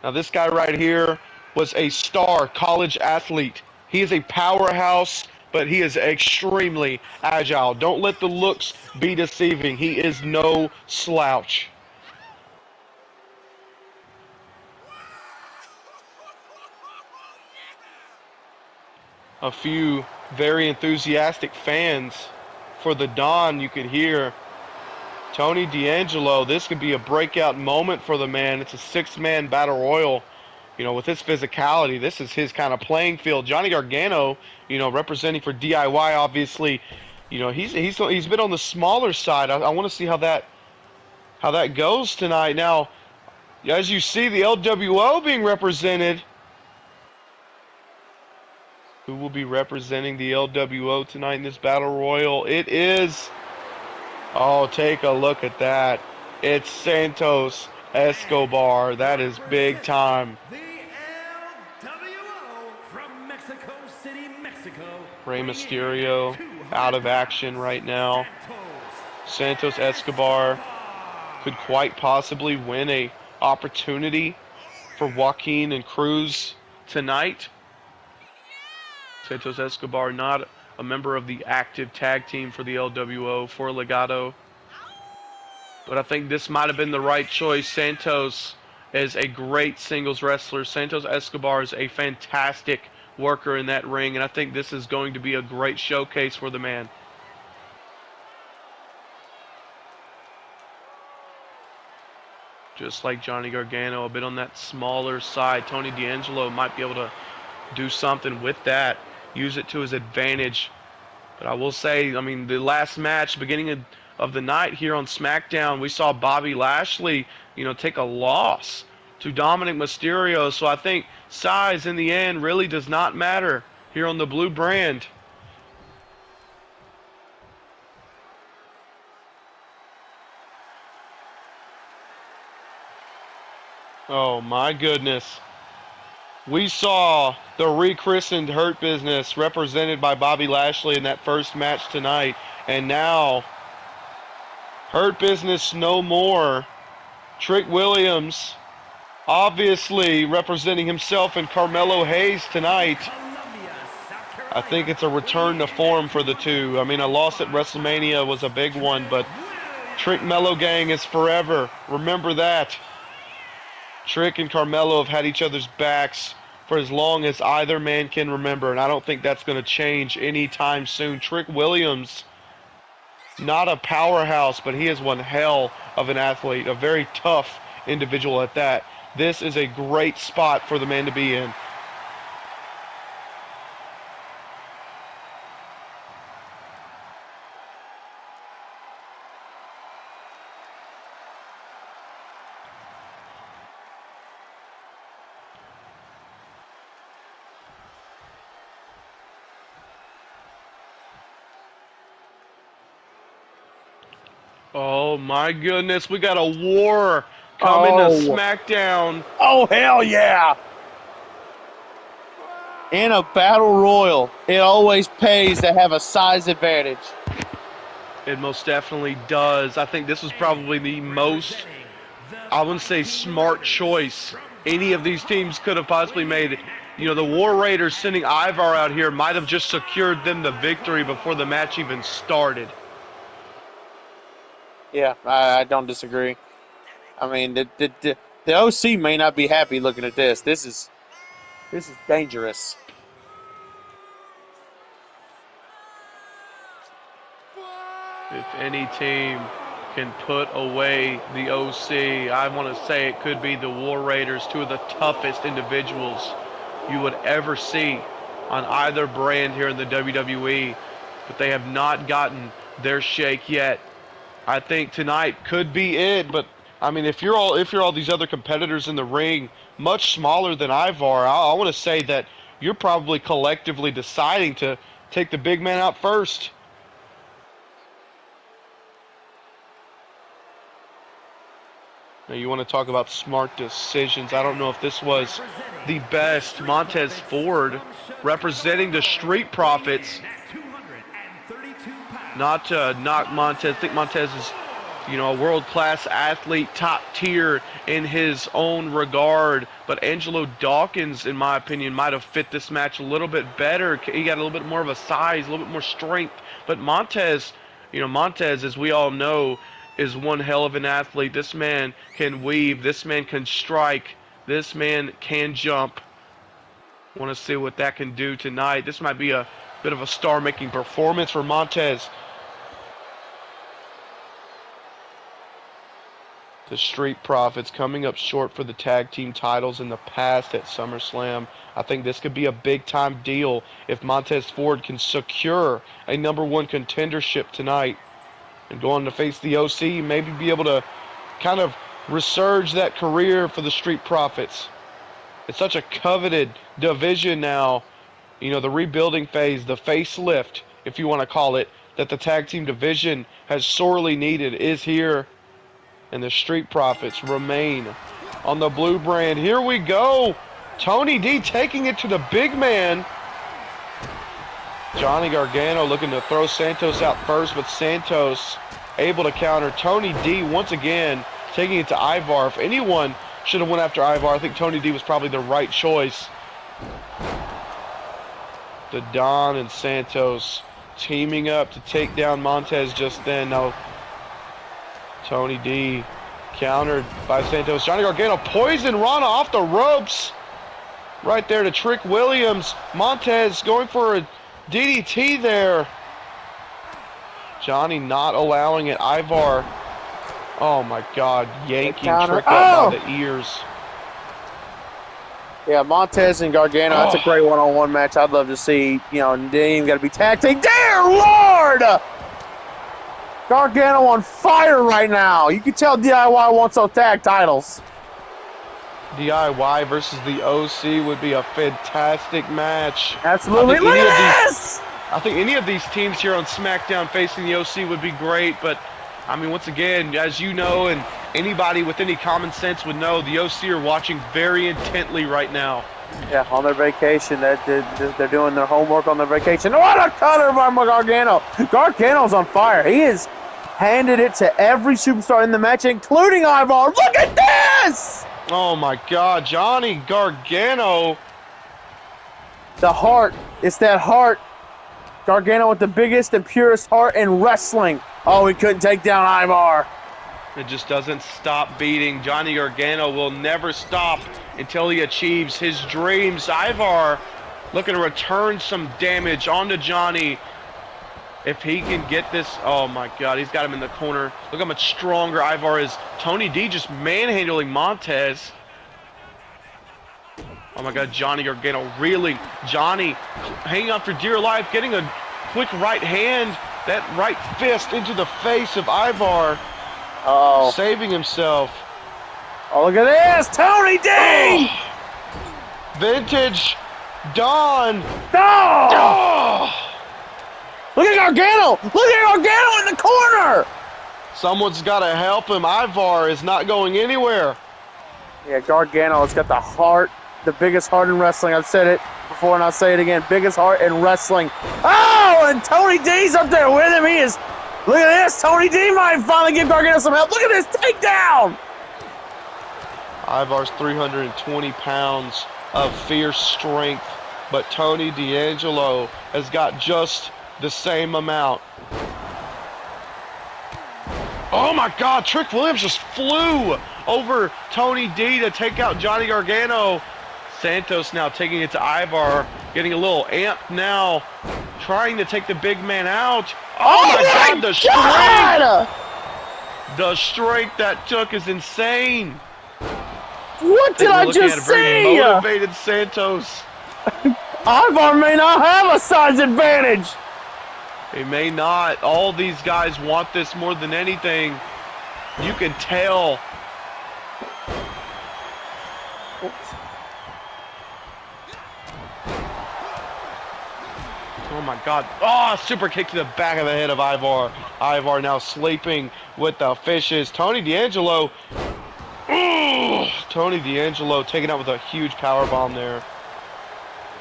Now, this guy right here was a star college athlete. He is a powerhouse, but he is extremely agile. Don't let the looks be deceiving. He is no slouch. A few very enthusiastic fans for the Don, you could hear. Tony D'Angelo, this could be a breakout moment for the man. It's a 6-man battle royal. With his physicality, this is his kind of playing field. Johnny Gargano, representing for DIY, obviously, he's been on the smaller side. I want to see how that goes tonight. Now, as you see the LWO being represented, who will be representing the LWO tonight in this battle royal? It is, take a look at that. It's Santos Escobar. That is big time. Rey Mysterio out of action right now. Santos Escobar could quite possibly win a opportunity for Joaquin and Cruz tonight. Santos Escobar not a member of the active tag team for the LWO for Legado. But I think this might have been the right choice. Santos is a great singles wrestler. Santos Escobar is a fantastic worker in that ring, and I think this is going to be a great showcase for the man. Just like Johnny Gargano, a bit on that smaller side. Tony D'Angelo might be able to do something with that, use it to his advantage. But I will say, I mean, the last match, beginning of the night here on SmackDown, we saw Bobby Lashley, take a loss to Dominic Mysterio. So I think size in the end really does not matter here on the blue brand. Oh my goodness. We saw the rechristened Hurt Business represented by Bobby Lashley in that first match tonight. And now, Hurt Business no more. Trick Williams obviously representing himself and Carmelo Hayes tonight. I think it's a return to form for the two. I mean, a loss at WrestleMania was a big one, but Trick Mello Gang is forever. Remember that. Trick and Carmelo have had each other's backs for as long as either man can remember, and I don't think that's going to change anytime soon. Trick Williams, not a powerhouse, but he is one hell of an athlete, a very tough individual at that. This is a great spot for the man to be in. Oh my goodness, we got a war coming to SmackDown. Oh, hell yeah. In a battle royal, it always pays to have a size advantage. It most definitely does. I think this was probably the most, I wouldn't say smart choice any of these teams could have possibly made. The War Raiders sending Ivar out here might have just secured them the victory before the match even started. Yeah, I don't disagree. I mean, the OC may not be happy looking at this. This is dangerous. If any team can put away the OC, I want to say it could be the War Raiders, two of the toughest individuals you would ever see on either brand here in the WWE, but they have not gotten their shake yet. I think tonight could be it, but I mean, if you're all these other competitors in the ring, much smaller than Ivar, I want to say that you're probably collectively deciding to take the big man out first. Now you want to talk about smart decisions. I don't know if this was the best. Montez Ford representing the Street Profits. Not to knock Montez. I think Montez is, a world-class athlete, top tier in his own regard. But Angelo Dawkins, in my opinion, might have fit this match a little bit better. He got a little bit more of a size, a little bit more strength. But Montez, as we all know, is one hell of an athlete. This man can weave. This man can strike. This man can jump. Want to see what that can do tonight. This might be a bit of a star-making performance for Montez. The Street Profits coming up short for the tag team titles in the past at SummerSlam. I think this could be a big-time deal if Montez Ford can secure a #1 contendership tonight and go on to face the OC, maybe be able to kind of resurge that career for the Street Profits. It's such a coveted division now. The rebuilding phase, the facelift, if you want to call it, that the tag team division has sorely needed is here. And the Street Profits remain on the blue brand. Here we go. Tony D taking it to the big man. Johnny Gargano looking to throw Santos out first, but Santos able to counter. Tony D once again taking it to Ivar. If anyone should have went after Ivar, I think Tony D was probably the right choice. The Don and Santos teaming up to take down Montez just then. Now Tony D countered by Santos. Johnny Gargano poisoned Rana off the ropes. right there to Trick Williams. Montez going for a DDT there. Johnny not allowing it. Ivar, oh my God, yanking Trick up by the ears. Yeah, Montez and Gargano, that's a great one-on-one match. I'd love to see, you know, and they ain't got to be tag team. Dear Lord! Gargano on fire right now. You can tell DIY wants those tag titles. DIY versus the OC would be a fantastic match. Absolutely. Look at this! I think any of these teams here on SmackDown facing the OC would be great, but I mean, once again, as you know, and anybody with any common sense would know, the OC are watching very intently right now. Yeah, on their vacation. They're doing their homework on their vacation. What a cutter by Gargano. Gargano's on fire. He has handed it to every superstar in the match, including Ivar. Look at this! Oh, my God. Johnny Gargano. The heart. It's that heart. Gargano with the biggest and purest heart in wrestling. Oh, he couldn't take down Ivar. It just doesn't stop beating. Johnny Gargano will never stop until he achieves his dreams. Ivar looking to return some damage onto Johnny. If he can get this, oh my God, he's got him in the corner. Look how much stronger Ivar is. Tony D just manhandling Montez. Oh my God, Johnny Gargano reeling. Johnny hanging on for dear life, getting a quick right hand. That right fist into the face of Ivar. Oh. Saving himself. Oh, look at this. Tony D! Oh. Vintage Don. No! Oh. Look at Gargano. Look at Gargano in the corner. Someone's got to help him. Ivar is not going anywhere. Yeah, Gargano has got the heart, the biggest heart in wrestling. I've said it before and I'll say it again. Biggest heart in wrestling. Oh, and Tony D's up there with him. He is. Look at this. Tony D might finally give Gargano some help. Look at this takedown. Ivar's 320 pounds of fierce strength, but Tony D'Angelo has got just the same amount. Oh my God, Trick Williams just flew over Tony D to take out Johnny Gargano. Santos now taking it to Ivar, getting a little amped now, trying to take the big man out. Oh my God, the strength! The strength that took is insane. What did I just see? Motivated Santos. Ivar may not have a size advantage. He may not. All these guys want this more than anything. You can tell. Oh my God. Oh, super kick to the back of the head of Ivar. Ivar now sleeping with the fishes. Tony D'Angelo. Tony D'Angelo taken out with a huge power bomb there.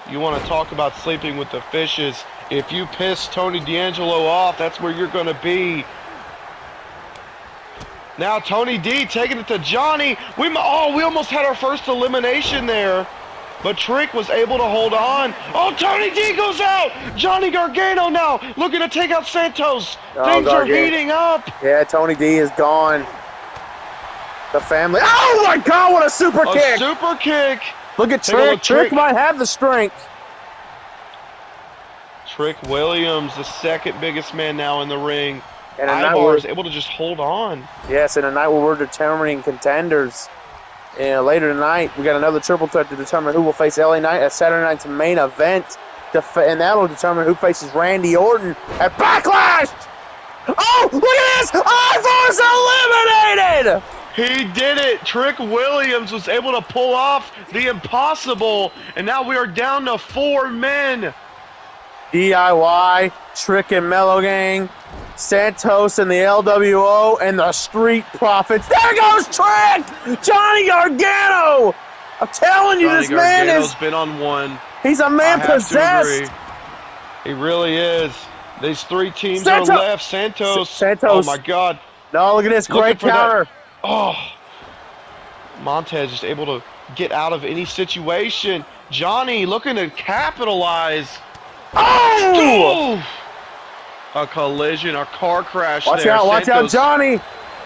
You want to talk about sleeping with the fishes. If you piss Tony D'Angelo off, that's where you're going to be. Now Tony D taking it to Johnny. We almost had our first elimination there. But Trick was able to hold on. Oh, Tony D goes out. Johnny Gargano now looking to take out Santos. Things are heating up. Yeah, Tony D is gone. The family. Oh my God, what a super kick. A super kick. Look at Trick. Trick might have the strength. Trick Williams, the second biggest man now in the ring. And Ivar is able to just hold on. Yes, in a night where we're determining contenders. And later tonight, we got another triple threat to determine who will face LA Knight at Saturday night's main event. And that'll determine who faces Randy Orton at Backlash. Oh, look at this! Ivar's eliminated! He did it! Trick Williams was able to pull off the impossible, and now we are down to 4 men. DIY, Trick and Mellow Gang, Santos and the LWO, and the Street Profits. There goes Trick! Johnny Gargano! I'm telling you, this man Gargano's been on one. He's a man possessed. He really is. These 3 teams are left. Santos. Oh my God. No, look at this great counter. Oh, Montez is able to get out of any situation. Johnny looking to capitalize. Oh! A collision, a car crash. Watch out, Johnny!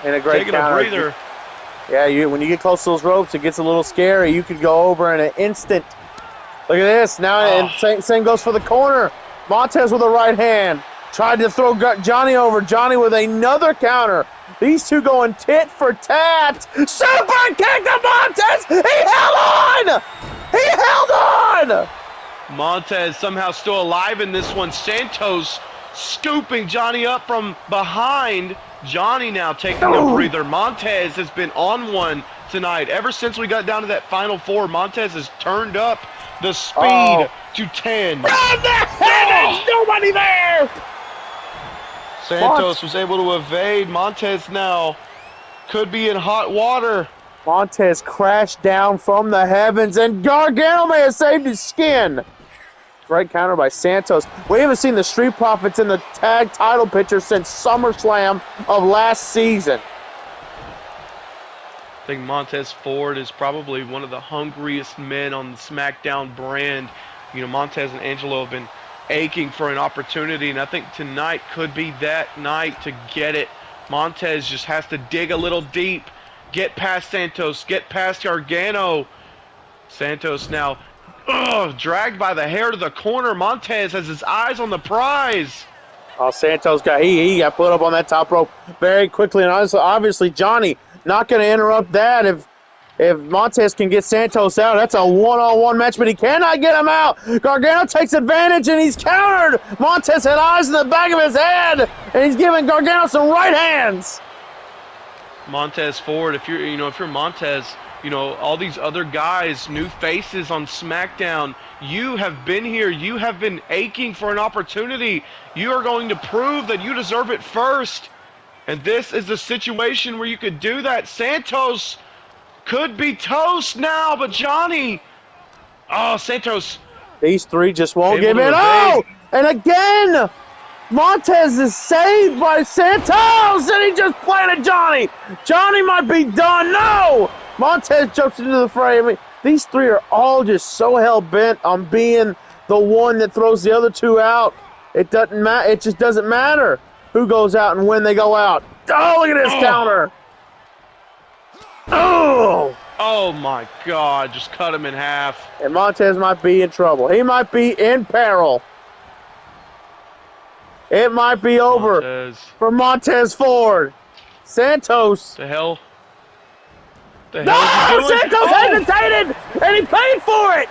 And a great taking counter. A breather. Yeah, when you get close to those ropes, it gets a little scary. You could go over in an instant. Look at this. Now and Singh goes for the corner. Montez with a right hand. Tried to throw Johnny over. Johnny with another counter. These two going tit for tat. Super kick to Montez. He held on. He held on. Montez somehow still alive in this one. Santos scooping Johnny up from behind. Johnny now taking a breather. Montez has been on one tonight. Ever since we got down to that final four, Montez has turned up the speed to 10. There's nobody there. Santos was able to evade. Montez now could be in hot water. Montez crashed down from the heavens, and Gargano may have saved his skin. Great counter by Santos. We haven't seen the Street Profits in the tag title picture since SummerSlam of last season. I think Montez Ford is probably one of the hungriest men on the SmackDown brand. You know, Montez and Angelo have been aching for an opportunity, and I think tonight could be that night to get it. Montez just has to dig a little deep, get past Santos, get past Gargano. Santos now dragged by the hair to the corner. Montez has his eyes on the prize. Oh, Santos he got put up on that top rope very quickly, and obviously Johnny not going to interrupt that. If Montez can get Santos out, that's a one-on-one match, but he cannot get him out. Gargano takes advantage, and he's countered. Montez had eyes in the back of his head, and he's giving Gargano some right hands. Montez Ford, if you're Montez, all these other guys, new faces on SmackDown, you have been here. You have been aching for an opportunity. You are going to prove that you deserve it first. And this is a situation where you could do that. Santos could be toast now, but Johnny. Oh, Santos. These three just won't give it. Oh, and again, Montez is saved by Santos, and he just planted Johnny. Johnny might be done. No. Montez jumps into the fray. I mean, these three are all just so hell-bent on being the one that throws the other two out. It doesn't matter. It just doesn't matter who goes out and when they go out. Oh, look at this counter. Oh! Oh, my God. Just cut him in half. And Montez might be in trouble. He might be in peril. It might be over for Montez Ford. Santos. The hell? No! Santos hesitated, and he paid for it!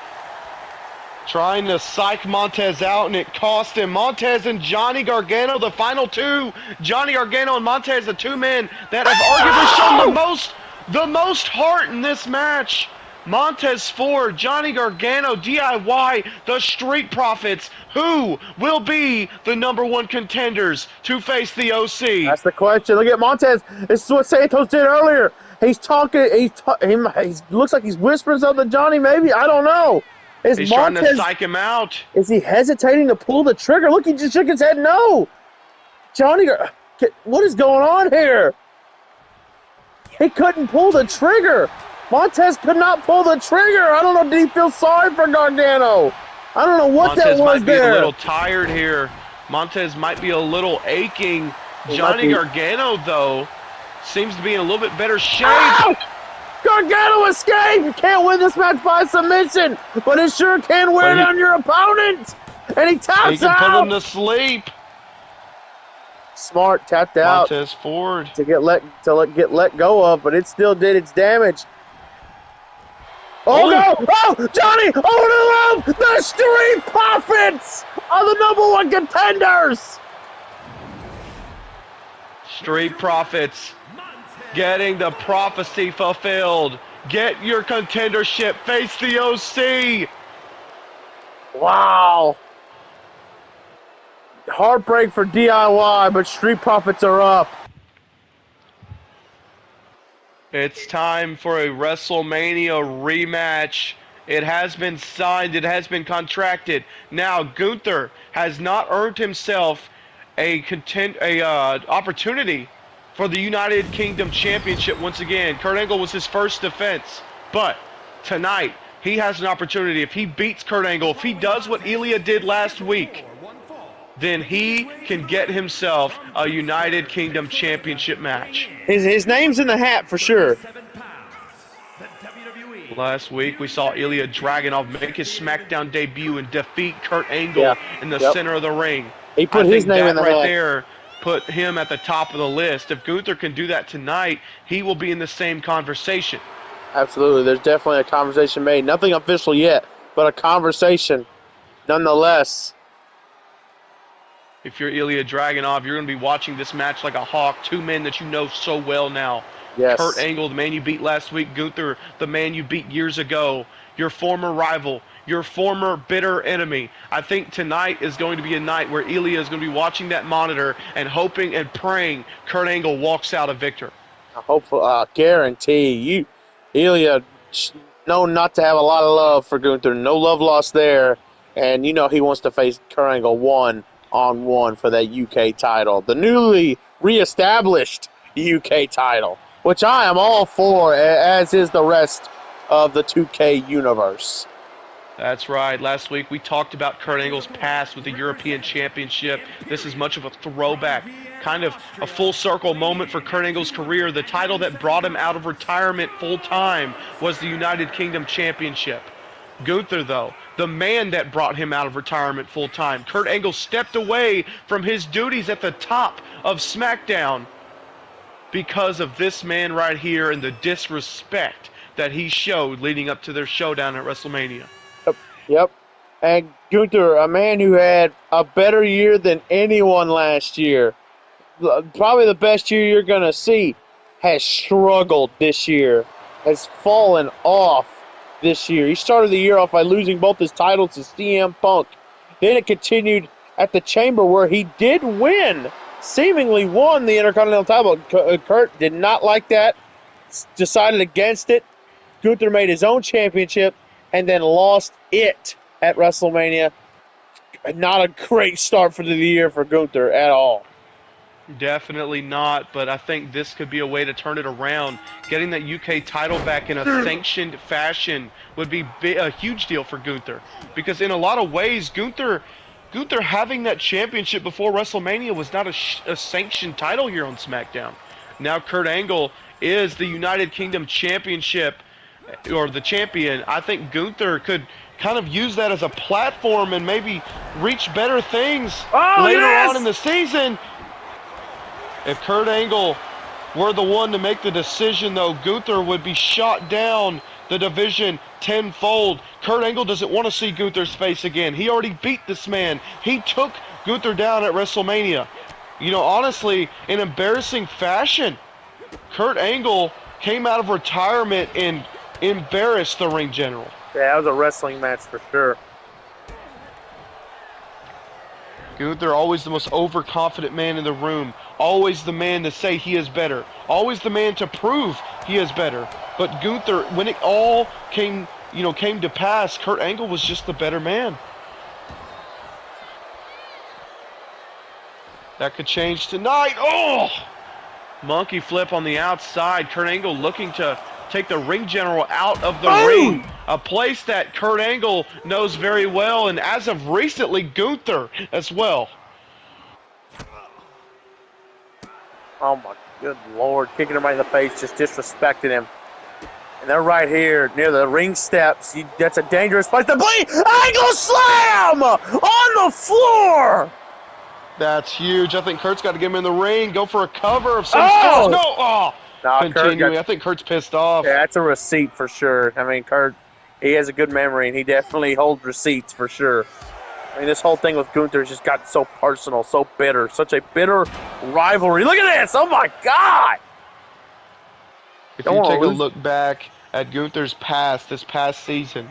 Trying to psych Montez out, and it cost him. Montez and Johnny Gargano, the final two. Johnny Gargano and Montez, the two men that have arguably shown the most heart in this match. Montez Ford, Johnny Gargano, DIY, the Street Profits. Who will be the #1 contenders to face the OC? That's the question. Look at Montez. This is what Santos did earlier. He's talking. He looks like he's whispering something to Johnny. Maybe, I don't know. He's trying to psych him out. Is he hesitating to pull the trigger? Look, he just shook his head. No, Johnny. What is going on here? He couldn't pull the trigger. Montez could not pull the trigger. I don't know. Did he feel sorry for Gargano? I don't know what that was there. Montez might be a little tired here. Montez might be a little aching. Johnny Gargano, though, seems to be in a little bit better shape. Ow! Gargano escaped! You can't win this match by submission, but it sure can wear down your opponent. And he taps out. He can put him to sleep. Smart, tapped out. Montez Ford to get let go of, but it still did its damage. Oh no! Oh, Johnny! Oh no! The Street Profits are the #1 contenders. Street Profits getting the prophecy fulfilled. Get your contendership. Face the OC. Wow. Heartbreak for DIY, but Street Profits are up. It's time for a WrestleMania rematch. It has been signed. It has been contracted. Now, Gunther has not earned himself a opportunity for the United Kingdom Championship once again. Kurt Angle was his first defense. But tonight, he has an opportunity. If he beats Kurt Angle, if he does what Ilya did last week, then he can get himself a United Kingdom Championship match. His name's in the hat for sure. Last week, we saw Ilya Dragunov make his SmackDown debut and defeat Kurt Angle Yeah. in the Yep. center of the ring. He put I his think name that in the right hat. there put him at the top of the list. If Gunther can do that tonight, he will be in the same conversation. Absolutely. There's definitely a conversation made. Nothing official yet, but a conversation nonetheless. If you're Ilya Dragunov, you're going to be watching this match like a hawk. Two men that you know so well now. Yes. Kurt Angle, the man you beat last week. Gunther, the man you beat years ago. Your former rival. Your former bitter enemy. I think tonight is going to be a night where Ilya is going to be watching that monitor and hoping and praying Kurt Angle walks out a victor. I hope, guarantee Ilya, known not to have a lot of love for Gunther. No love lost there. And you know he wants to face Kurt Angle one-on-one for that UK title. The newly reestablished UK title, which I am all for, as is the rest of the 2K universe. That's right. Last week we talked about Kurt Angle's past with the European Championship. This is much of a throwback, kind of a full circle moment for Kurt Angle's career. The title that brought him out of retirement full time was the United Kingdom Championship. Gunther, though, the man that brought him out of retirement full time. Kurt Angle stepped away from his duties at the top of SmackDown because of this man right here and the disrespect that he showed leading up to their showdown at WrestleMania. Yep. And Gunther, a man who had a better year than anyone last year, probably the best year you're going to see, has struggled this year, has fallen off this year. He started the year off by losing both his titles to CM Punk. Then it continued at the Chamber where he did win, seemingly won the Intercontinental title. Kurt did not like that, decided against it. Gunther made his own championship and then lost it at WrestleMania. Not a great start for the year for Gunther at all. Definitely not, but I think this could be a way to turn it around. Getting that UK title back in a sanctioned fashion would be a huge deal for Gunther. Because in a lot of ways, Gunther having that championship before WrestleMania was not a sanctioned title here on SmackDown. Now Kurt Angle is the United Kingdom Championship, or the champion. I think Gunther could kind of use that as a platform and maybe reach better things later on in the season. If Kurt Angle were the one to make the decision, though, Gunther would be shot down the division tenfold. Kurt Angle doesn't want to see Gunther's face again. He already beat this man. He took Gunther down at WrestleMania. You know, honestly, in embarrassing fashion. Kurt Angle came out of retirement and embarrassed the ring general. Yeah, that was a wrestling match for sure. Gunther, always the most overconfident man in the room. Always the man to say he is better. Always the man to prove he is better. But Gunther, when it all came to pass, Kurt Angle was just the better man. That could change tonight. Oh! Monkey flip on the outside. Kurt Angle looking to take the ring general out of the ring. A place that Kurt Angle knows very well, and as of recently, Gunther as well. Oh my good Lord, kicking him right in the face, just disrespecting him. And they're right here near the ring steps. That's a dangerous place to play. Angle slam on the floor. That's huge. I think Kurt's got to get him in the ring, go for a cover of some sort. No! Oh! Continuing. I think Kurt's pissed off. Yeah, that's a receipt for sure. I mean, Kurt, he has a good memory, and he definitely holds receipts for sure. I mean, this whole thing with Gunther has just gotten so personal, so bitter, such a bitter rivalry. Look at this! Oh my God! If you take a look back at Gunther's past, this past season,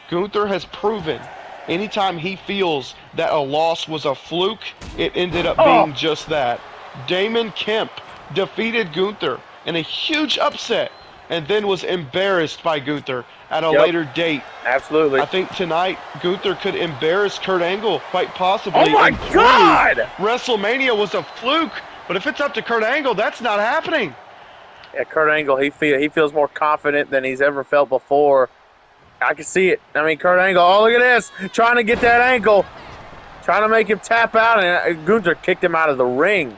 Gunther has proven anytime he feels that a loss was a fluke, it ended up being just that. Damon Kemp defeated Gunther in a huge upset and then was embarrassed by Gunther at a later date. Absolutely. I think tonight Gunther could embarrass Kurt Angle quite possibly. Oh my God! WrestleMania was a fluke, but if it's up to Kurt Angle, that's not happening. Yeah, Kurt Angle, he feels more confident than he's ever felt before. I can see it. I mean, Kurt Angle, oh, look at this. Trying to get that ankle. Trying to make him tap out, and Gunther kicked him out of the ring.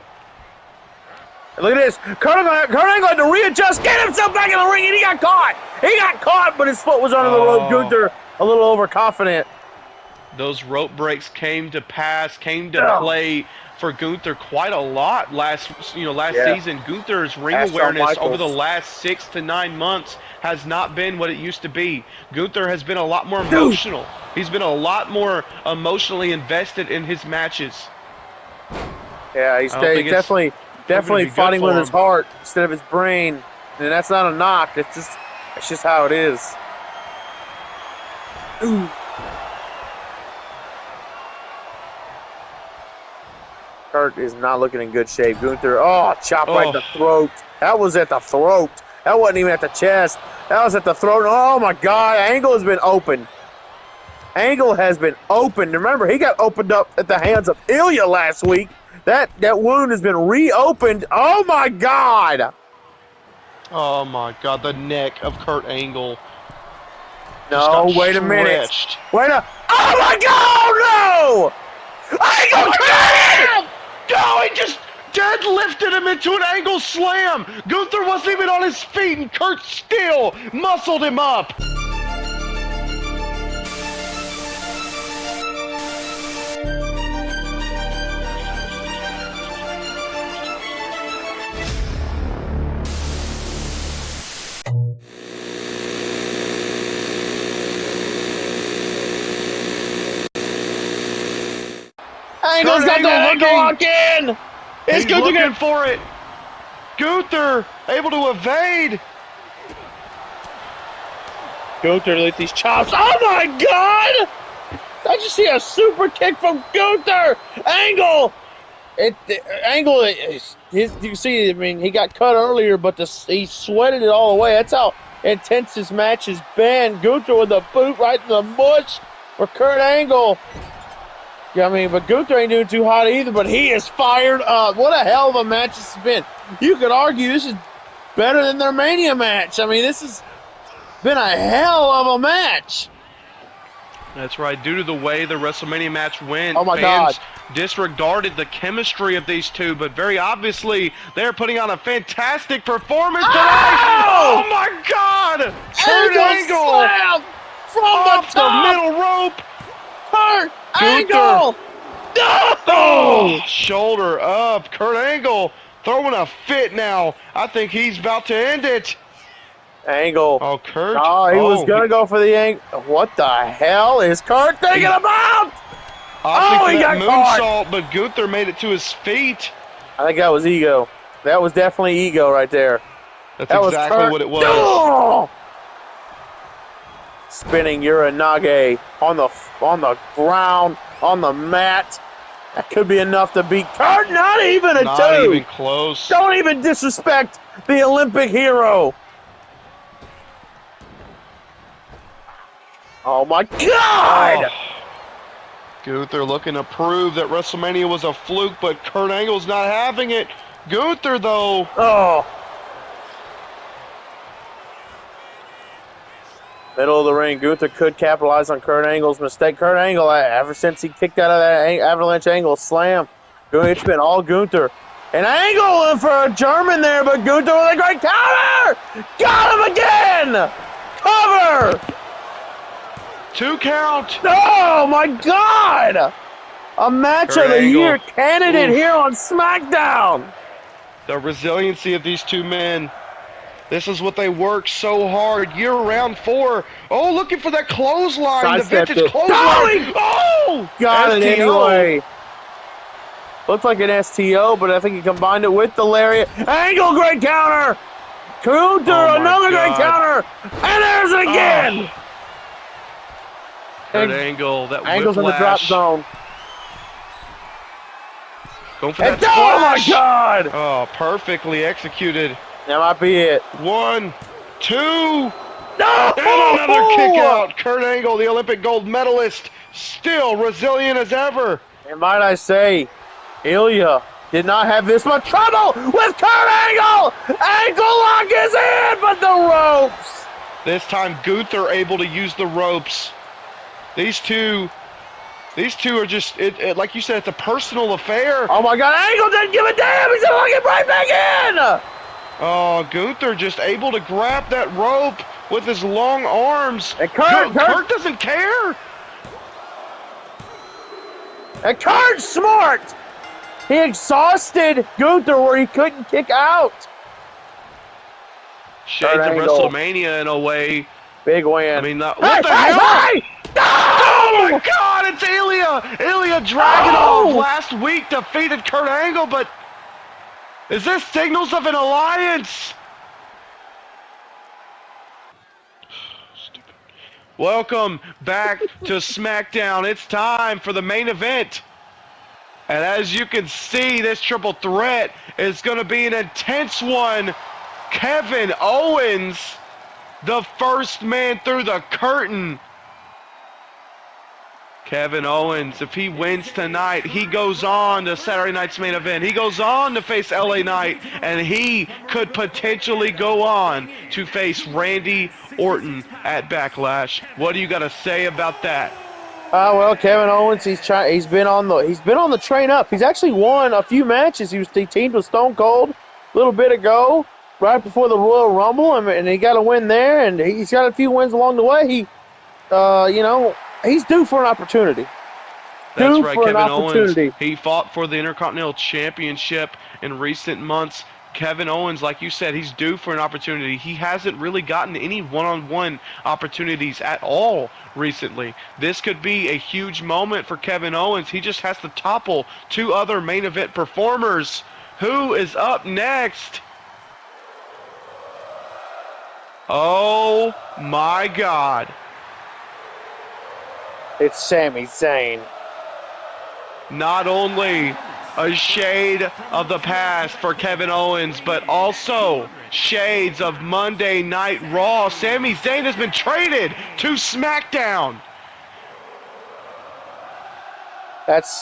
Look at this. Kurt Angle had to readjust, get himself back in the ring, and he got caught. He got caught, but his foot was under the rope. Gunther a little overconfident. Those rope breaks came to play for Gunther quite a lot last season. Gunther's ring awareness over the last 6 to 9 months has not been what it used to be. Gunther has been a lot more emotional. He's been a lot more emotionally invested in his matches. Yeah, he's definitely fighting with his heart instead of his brain, and that's not a knock. It's just how it is. Ooh. Kurt is not looking in good shape. Gunther, chop right in the throat. That was at the throat. That wasn't even at the chest. That was at the throat. Oh, my God. Angle has been opened. Angle has been opened. Remember, he got opened up at the hands of Ilya last week. That wound has been reopened. Oh, my God. Oh, my God. The neck of Kurt Angle. No, wait a minute. Oh, my God, no! Angle, no, he just deadlifted him into an Angle slam. Gunther wasn't even on his feet, and Kurt still muscled him up. Angle's got the ankle lock in. He's looking for it. Gunther able to evade. Gunther with these chops. Oh my God! I just see a super kick from Gunther. Angle. Angle. You can see. I mean, he got cut earlier, but he sweated it all away. That's how intense this match has been. Gunther with a boot right in the bush for Kurt Angle. I mean, but Gunther ain't doing too hot either, but he is fired up. What a hell of a match this has been. You could argue this is better than their Mania match. I mean, this has been a hell of a match. That's right. Due to the way the WrestleMania match went, fans disregarded the chemistry of these two, but very obviously they're putting on a fantastic performance tonight. Oh my God! Kurt Angle from off the middle rope. Kurt Angle! No! Oh, shoulder up. Kurt Angle throwing a fit now. I think he's about to end it. Angle. Oh, Kurt. Oh, he was going to go for the angle. What the hell is Kurt thinking about? He got moonsault, but Gunther made it to his feet. I think that was ego. That was definitely ego right there. That's exactly what it was. Oh! Spinning Uranage on the ground, on the mat. That could be enough to beat Kurt. Not even a two. Not even close. Don't even disrespect the Olympic hero. Oh my God! Gunther looking to prove that WrestleMania was a fluke, but Kurt Angle's not having it. Gunther though. Oh. Middle of the ring, Gunther could capitalize on Kurt Angle's mistake. Kurt Angle, ever since he kicked out of that avalanche angle slam, it's been all Gunther. And Angle for a German there, but Gunther with a great counter! Got him again! Cover! 2 count! Oh my God! A match Kurt of the Angle. year candidate here on SmackDown! The resiliency of these two men. This is what they work so hard year-round for. Oh, looking for that clothesline, the vintage clothesline. Oh! Got it anyway. Looks like an STO, but I think he combined it with the lariat. Angle, great counter. Gunther, another great counter. And there's it again. Kurt Angle, that Angle's in the drop zone. Going for that splash. Oh, my God. Oh, perfectly executed. That might be it. 1, 2. No! And another kick out. Kurt Angle, the Olympic gold medalist, still resilient as ever. And might I say, Ilya did not have this much trouble with Kurt Angle. Ankle lock is in, but the ropes. This time Gunther able to use the ropes. These two These two are just, like you said, it's a personal affair. Oh my God, Angle didn't give a damn. He's gonna get right back in. Oh, Gunther just able to grab that rope with his long arms. And Kurt doesn't care. And Kurt's smart. He exhausted Gunther where he couldn't kick out. Shades of WrestleMania in a way. Big win. I mean, what the hell? Hey! No! Oh my God, it's Ilya! Ilya Dragunov last week defeated Kurt Angle, but is this signals of an alliance? Stupid. Welcome back to SmackDown. It's time for the main event. And as you can see, this triple threat is going to be an intense one. Kevin Owens, the first man through the curtain. Kevin Owens, if he wins tonight, he goes on to Saturday night's main event. He goes on to face LA Knight, and he could potentially go on to face Randy Orton at Backlash. What do you got to say about that? Well, Kevin Owens, he's been on the train up. He's actually won a few matches. He teamed with Stone Cold a little bit ago, right before the Royal Rumble, and he got a win there, and he's got a few wins along the way. He's due for an opportunity. That's right, Kevin Owens. He fought for the Intercontinental Championship in recent months. Kevin Owens, like you said, he's due for an opportunity. He hasn't really gotten any one-on-one opportunities at all recently. This could be a huge moment for Kevin Owens. He just has to topple two other main event performers. Who is up next? Oh my God. It's Sami Zayn. Not only a shade of the past for Kevin Owens, but also shades of Monday Night Raw. Sami Zayn has been traded to SmackDown.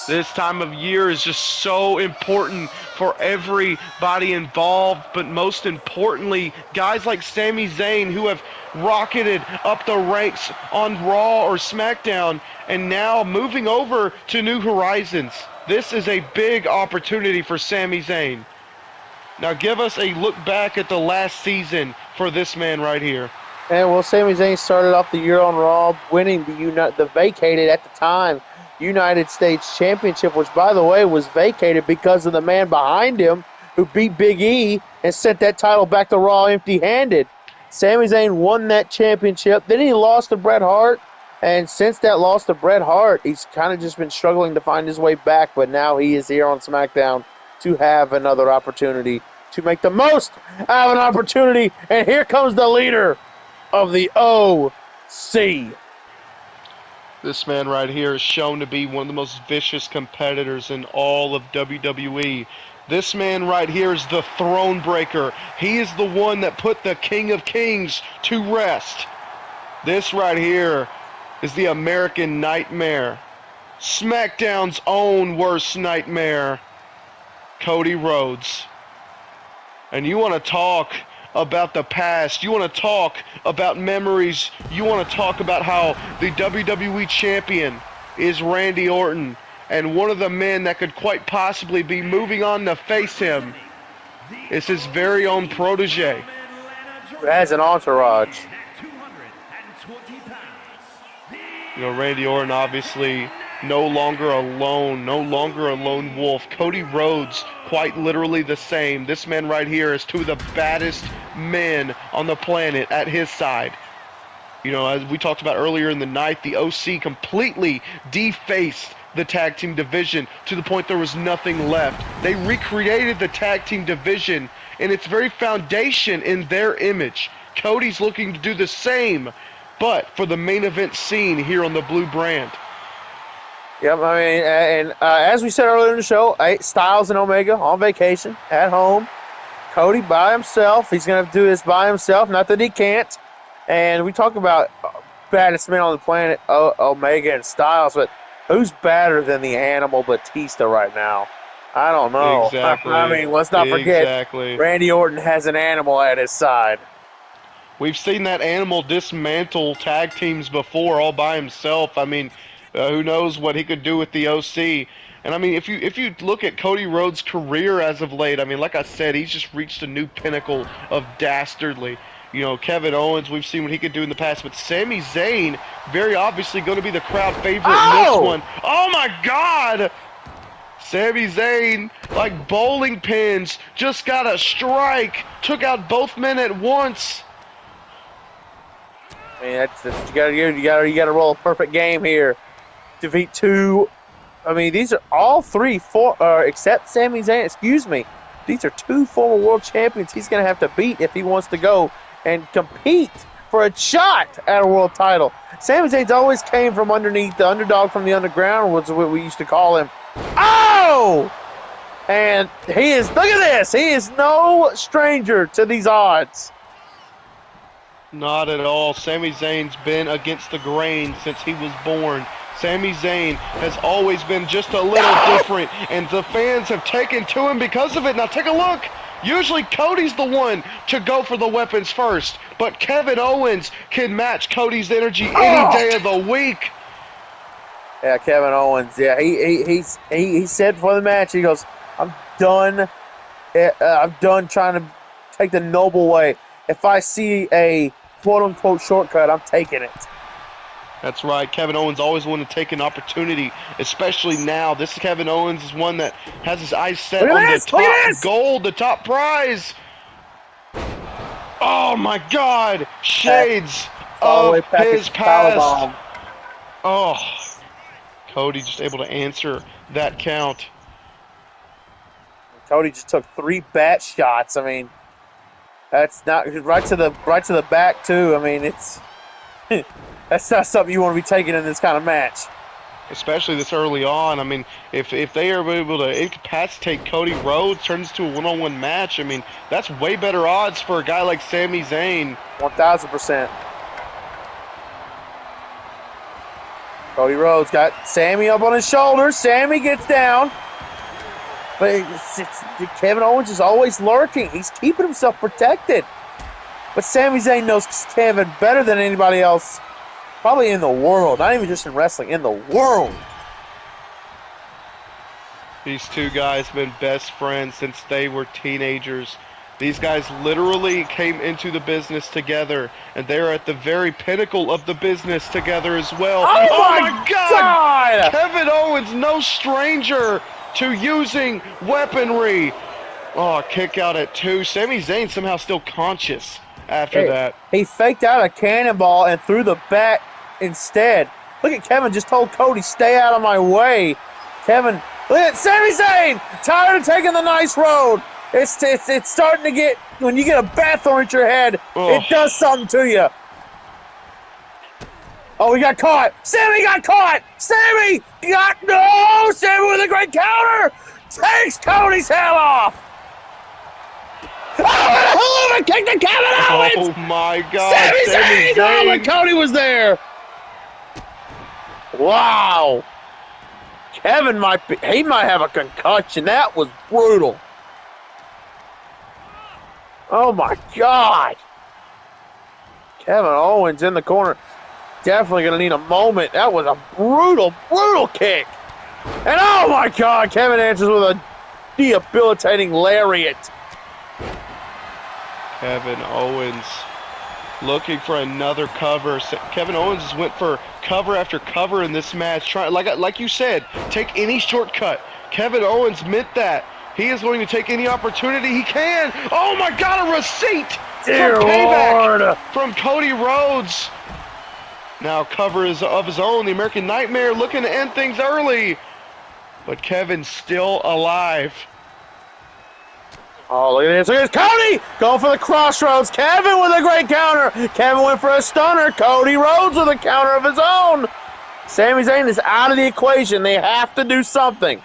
This time of year is just so important for everybody involved, but most importantly, guys like Sami Zayn who have rocketed up the ranks on Raw or SmackDown and now moving over to new horizons. This is a big opportunity for Sami Zayn. Now give us a look back at the last season for this man right here. And well, Sami Zayn started off the year on Raw, winning the vacated at the time United States Championship, which, by the way, was vacated because of the man behind him who beat Big E and sent that title back to Raw empty-handed. Sami Zayn won that championship. Then he lost to Bret Hart, and since that loss to Bret Hart, he's kind of just been struggling to find his way back, but now he is here on SmackDown to have another opportunity to make the most out of an opportunity, and here comes the leader of the OC. This man right here is shown to be one of the most vicious competitors in all of WWE. This man right here is the throne breaker. He is the one that put the King of Kings to rest. This right here is the American Nightmare. SmackDown's own worst nightmare, Cody Rhodes. And you want to talk about the past, you want to talk about memories, you want to talk about how the WWE champion is Randy Orton, and one of the men that could quite possibly be moving on to face him is his very own protege. As an entourage. You know, Randy Orton obviously no longer alone, no longer a lone wolf. Cody Rhodes, quite literally the same. This man right here is two of the baddest men on the planet at his side. You know, as we talked about earlier in the night, the OC completely defaced the tag team division to the point there was nothing left. They recreated the tag team division in its very foundation in their image. Cody's looking to do the same, but for the main event scene here on the Blue brand. Yep, I mean, and as we said earlier in the show, Styles and Omega on vacation at home. Cody by himself. He's going to do this by himself. Not that he can't. And we talk about baddest men on the planet, Omega and Styles, but who's badder than the Animal Batista right now? I don't know. Exactly. I mean, let's not forget, Randy Orton has an animal at his side. We've seen that Animal dismantle tag teams before all by himself. I mean, Who knows what he could do with the OC? And I mean, if you look at Cody Rhodes' career as of late, I mean, like I said, he's just reached a new pinnacle of dastardly. You know, Kevin Owens, we've seen what he could do in the past, but Sami Zayn, very obviously going to be the crowd favorite in this one. Oh my God! Sami Zayn, like bowling pins, just got a strike, took out both men at once. I mean, that's you gotta roll a perfect game here. Defeat two. I mean, these are all three, except Sami Zayn. Excuse me. These are two former world champions he's gonna have to beat if he wants to go and compete for a shot at a world title. Sami Zayn's always came from underneath, the underdog from the underground was what we used to call him. Oh! And he is, look at this, he is no stranger to these odds. Not at all. Sami Zayn's been against the grain since he was born. Sami Zayn has always been just a little different, and the fans have taken to him because of it. Now take a look. Usually Cody's the one to go for the weapons first, but Kevin Owens can match Cody's energy any day of the week. Yeah, Kevin Owens. Yeah, he said before the match, he goes, I'm done trying to take the noble way. If I see a quote-unquote shortcut, I'm taking it. That's right. Kevin Owens always wanted to take an opportunity, especially now. This Kevin Owens is one that has his eyes set on the top gold, the top prize. Oh, my God. Shades of his past. Oh, Cody just able to answer that count. Cody just took 3 bat shots. I mean, that's not right to the back too. I mean, it's that's not something you want to be taking in this kind of match, especially this early on. I mean, if they are able to incapacitate Cody Rhodes, turns to a one-on-one match. I mean, that's way better odds for a guy like Sami Zayn. 1,000%. Cody Rhodes got Sami up on his shoulders. Sami gets down. But Kevin Owens is always lurking. He's keeping himself protected. But Sami Zayn knows Kevin better than anybody else, probably in the world. Not even just in wrestling, in the world. These two guys have been best friends since they were teenagers. These guys literally came into the business together, and they're at the very pinnacle of the business together as well. Oh my God! Kevin Owens, no stranger to using weaponry. Oh, kick out at 2. Sami Zayn somehow still conscious after that. He faked out a cannonball and threw the bat instead. Look at Kevin, just told Cody, stay out of my way. Kevin, look at Sami Zayn, tired of taking the nice road. It's starting to get, when you get a bat thrown at your head, it does something to you. Oh, he got caught. Sami got caught. Sami with a great counter. Takes Cody's head off. Oh, and a kick to Kevin Owens. Oh, my God. Sami Zayn. Oh, but Cody was there. Wow. Kevin might have a concussion. That was brutal. Oh, my God. Kevin Owens in the corner. Definitely going to need a moment. That was a brutal, brutal kick. And oh my God, Kevin answers with a debilitating lariat. Kevin Owens looking for another cover. Kevin Owens just went for cover after cover in this match. Like you said, take any shortcut. Kevin Owens meant that. He is going to take any opportunity he can. Oh my God, a receipt Dear for payback Lord. from Cody Rhodes. Now cover is of his own. The American Nightmare looking to end things early. But Kevin's still alive. Oh, look at this. Look at this. Cody going for the crossroads. Kevin with a great counter. Kevin went for a stunner. Cody Rhodes with a counter of his own. Sami Zayn is out of the equation. They have to do something.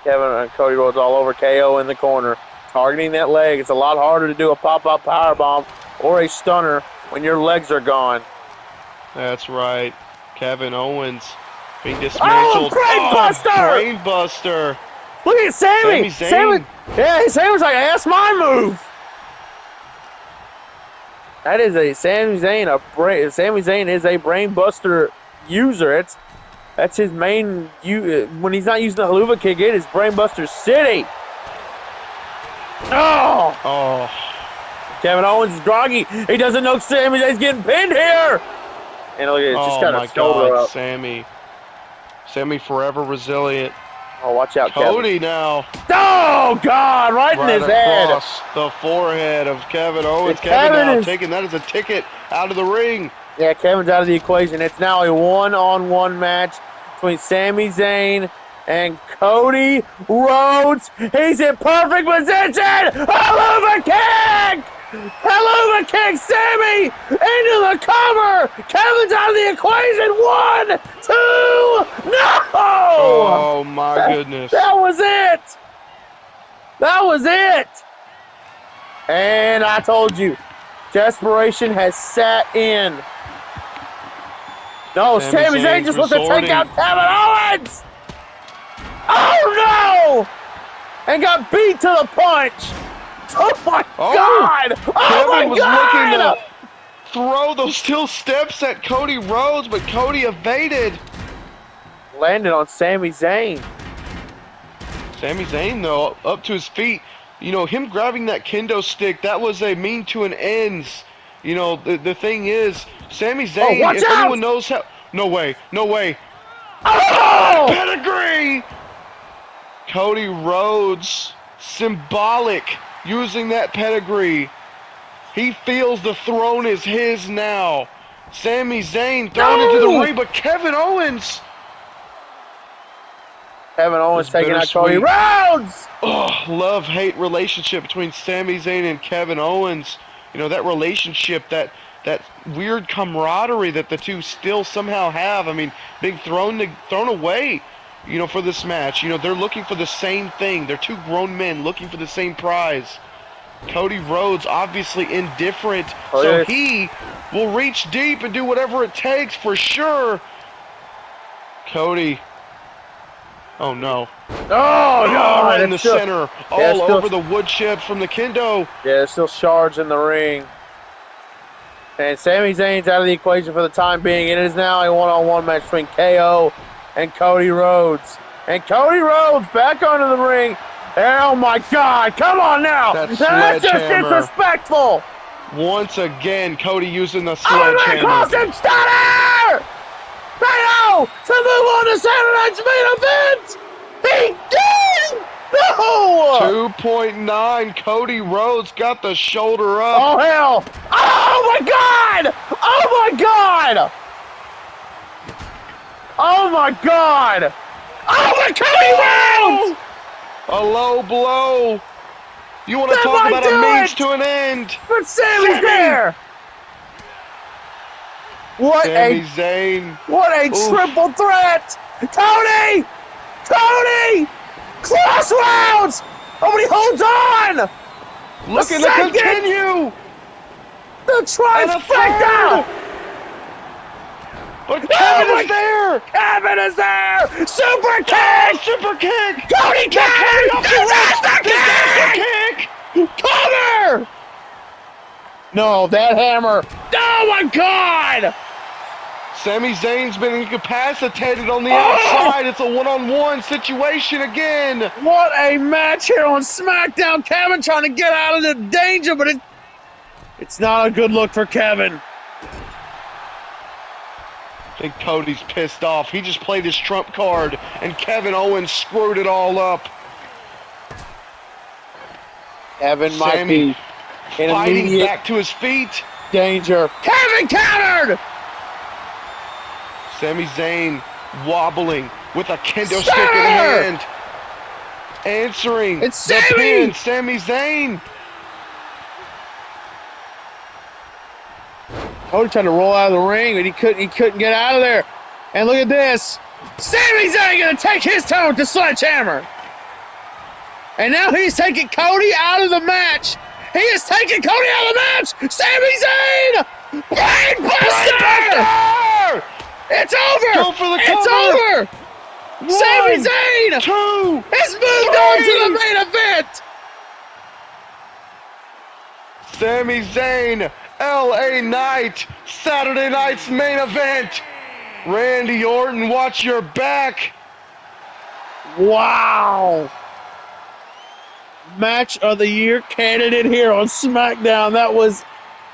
Kevin and Cody Rhodes all over KO in the corner. Targeting that leg. It's a lot harder to do a pop-up powerbomb or a stunner when your legs are gone. That's right. Kevin Owens being dismantled. Oh, brain buster. Look at Sami. Sami was like, that's my move. That is a Sami Zayn. Sami Zayn is a brain buster user. That's his main. When he's not using the haluva kick, it is brain buster city. Oh! Kevin Owens is groggy. He doesn't know Sami Zayn's getting pinned here. And look at it, just got a shoulder up. Sammy forever resilient. Oh, watch out, Cody Kevin. now. Oh, God, right in his head. Across the forehead of Kevin Owens. Kevin now taking that as a ticket out of the ring. Yeah, Kevin's out of the equation. It's now a one-on-one match between Sami Zayn and Cody Rhodes. He's in perfect position. Haluva kick! Haluva kick, Sammy into the cover. Kevin's out of the equation. 1, 2, no! Oh, my goodness. That was it. That was it. And I told you, desperation has sat in. No, Sami Zayn just wants to take out Kevin Owens. Oh, no! And got beat to the punch. Oh, my God! Oh, Kevin was God! looking to throw those steel steps at Cody Rhodes, but Cody evaded. Landed on Sami Zayn. Sami Zayn, though, up to his feet. You know, him grabbing that kendo stick, that was a mean to an ends. You know, the thing is, Sami Zayn, if anyone knows how... No way, no way. Oh! Pedigree! Cody Rhodes, symbolic, using that pedigree. He feels the throne is his now. Sami Zayn thrown into the ring, but Kevin Owens... Kevin Owens taking out Cody Rhodes! Oh, love-hate relationship between Sami Zayn and Kevin Owens. You know, that relationship, that weird camaraderie that the two still somehow have. I mean, being thrown away, you know, for this match. You know, they're looking for the same thing. They're two grown men looking for the same prize. Cody Rhodes obviously indifferent, so he will reach deep and do whatever it takes for sure. Cody. Oh no. Oh no! Right in the center. All over the wood chips from the kendo. Yeah, there's still shards in the ring. And Sami Zayn's out of the equation for the time being. It is now a one-on-one match between KO and Cody Rhodes. And Cody Rhodes back onto the ring. And oh my God, come on now! That's just disrespectful! Once again, Cody using the sledgehammer. Close Stunner! KO to move on to Saturday Night's main event! He did! No! 2.9, Cody Rhodes got the shoulder up. Oh hell! Oh my God! Oh my God! Oh my God! Oh my Cody Rhodes! A low blow. You want to talk about a means to an end? But Sami's there. What Sami Zayn. What a triple threat! Tony! Tony! Crossroads! Oh, but he holds on! Looking to continue! The trifecta! But Kevin is there! Kevin is there! Super kick! Super kick! Cody kick! Disaster kick! Cover! No, that hammer! Oh my God! Sami Zayn's been incapacitated on the outside. It's a one-on-one situation again. What a match here on SmackDown. Kevin trying to get out of the danger, but it's not a good look for Kevin. I think Cody's pissed off. He just played his trump card, and Kevin Owens screwed it all up. Kevin might be in fighting back to his feet. Danger. Kevin countered! Sami Zayn wobbling with a kendo stick in hand. Answering the pin. Sami Zayn. Cody tried to roll out of the ring, but he couldn't get out of there. And look at this. Sami Zayn gonna take his turn with the sledgehammer. And now he's taking Cody out of the match. He is taking Cody out of the match. Sami Zayn! Brainbuster! It's over! Go for the cover! It's over! Sami Zayn 2 has moved on to the main event! Sami Zayn, LA Knight, Saturday night's main event. Randy Orton, watch your back. Wow. Match of the year candidate here on SmackDown. That was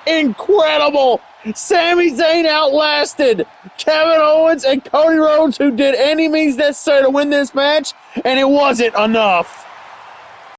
incredible. Sami Zayn outlasted Kevin Owens and Cody Rhodes, who did any means necessary to win this match, and it wasn't enough.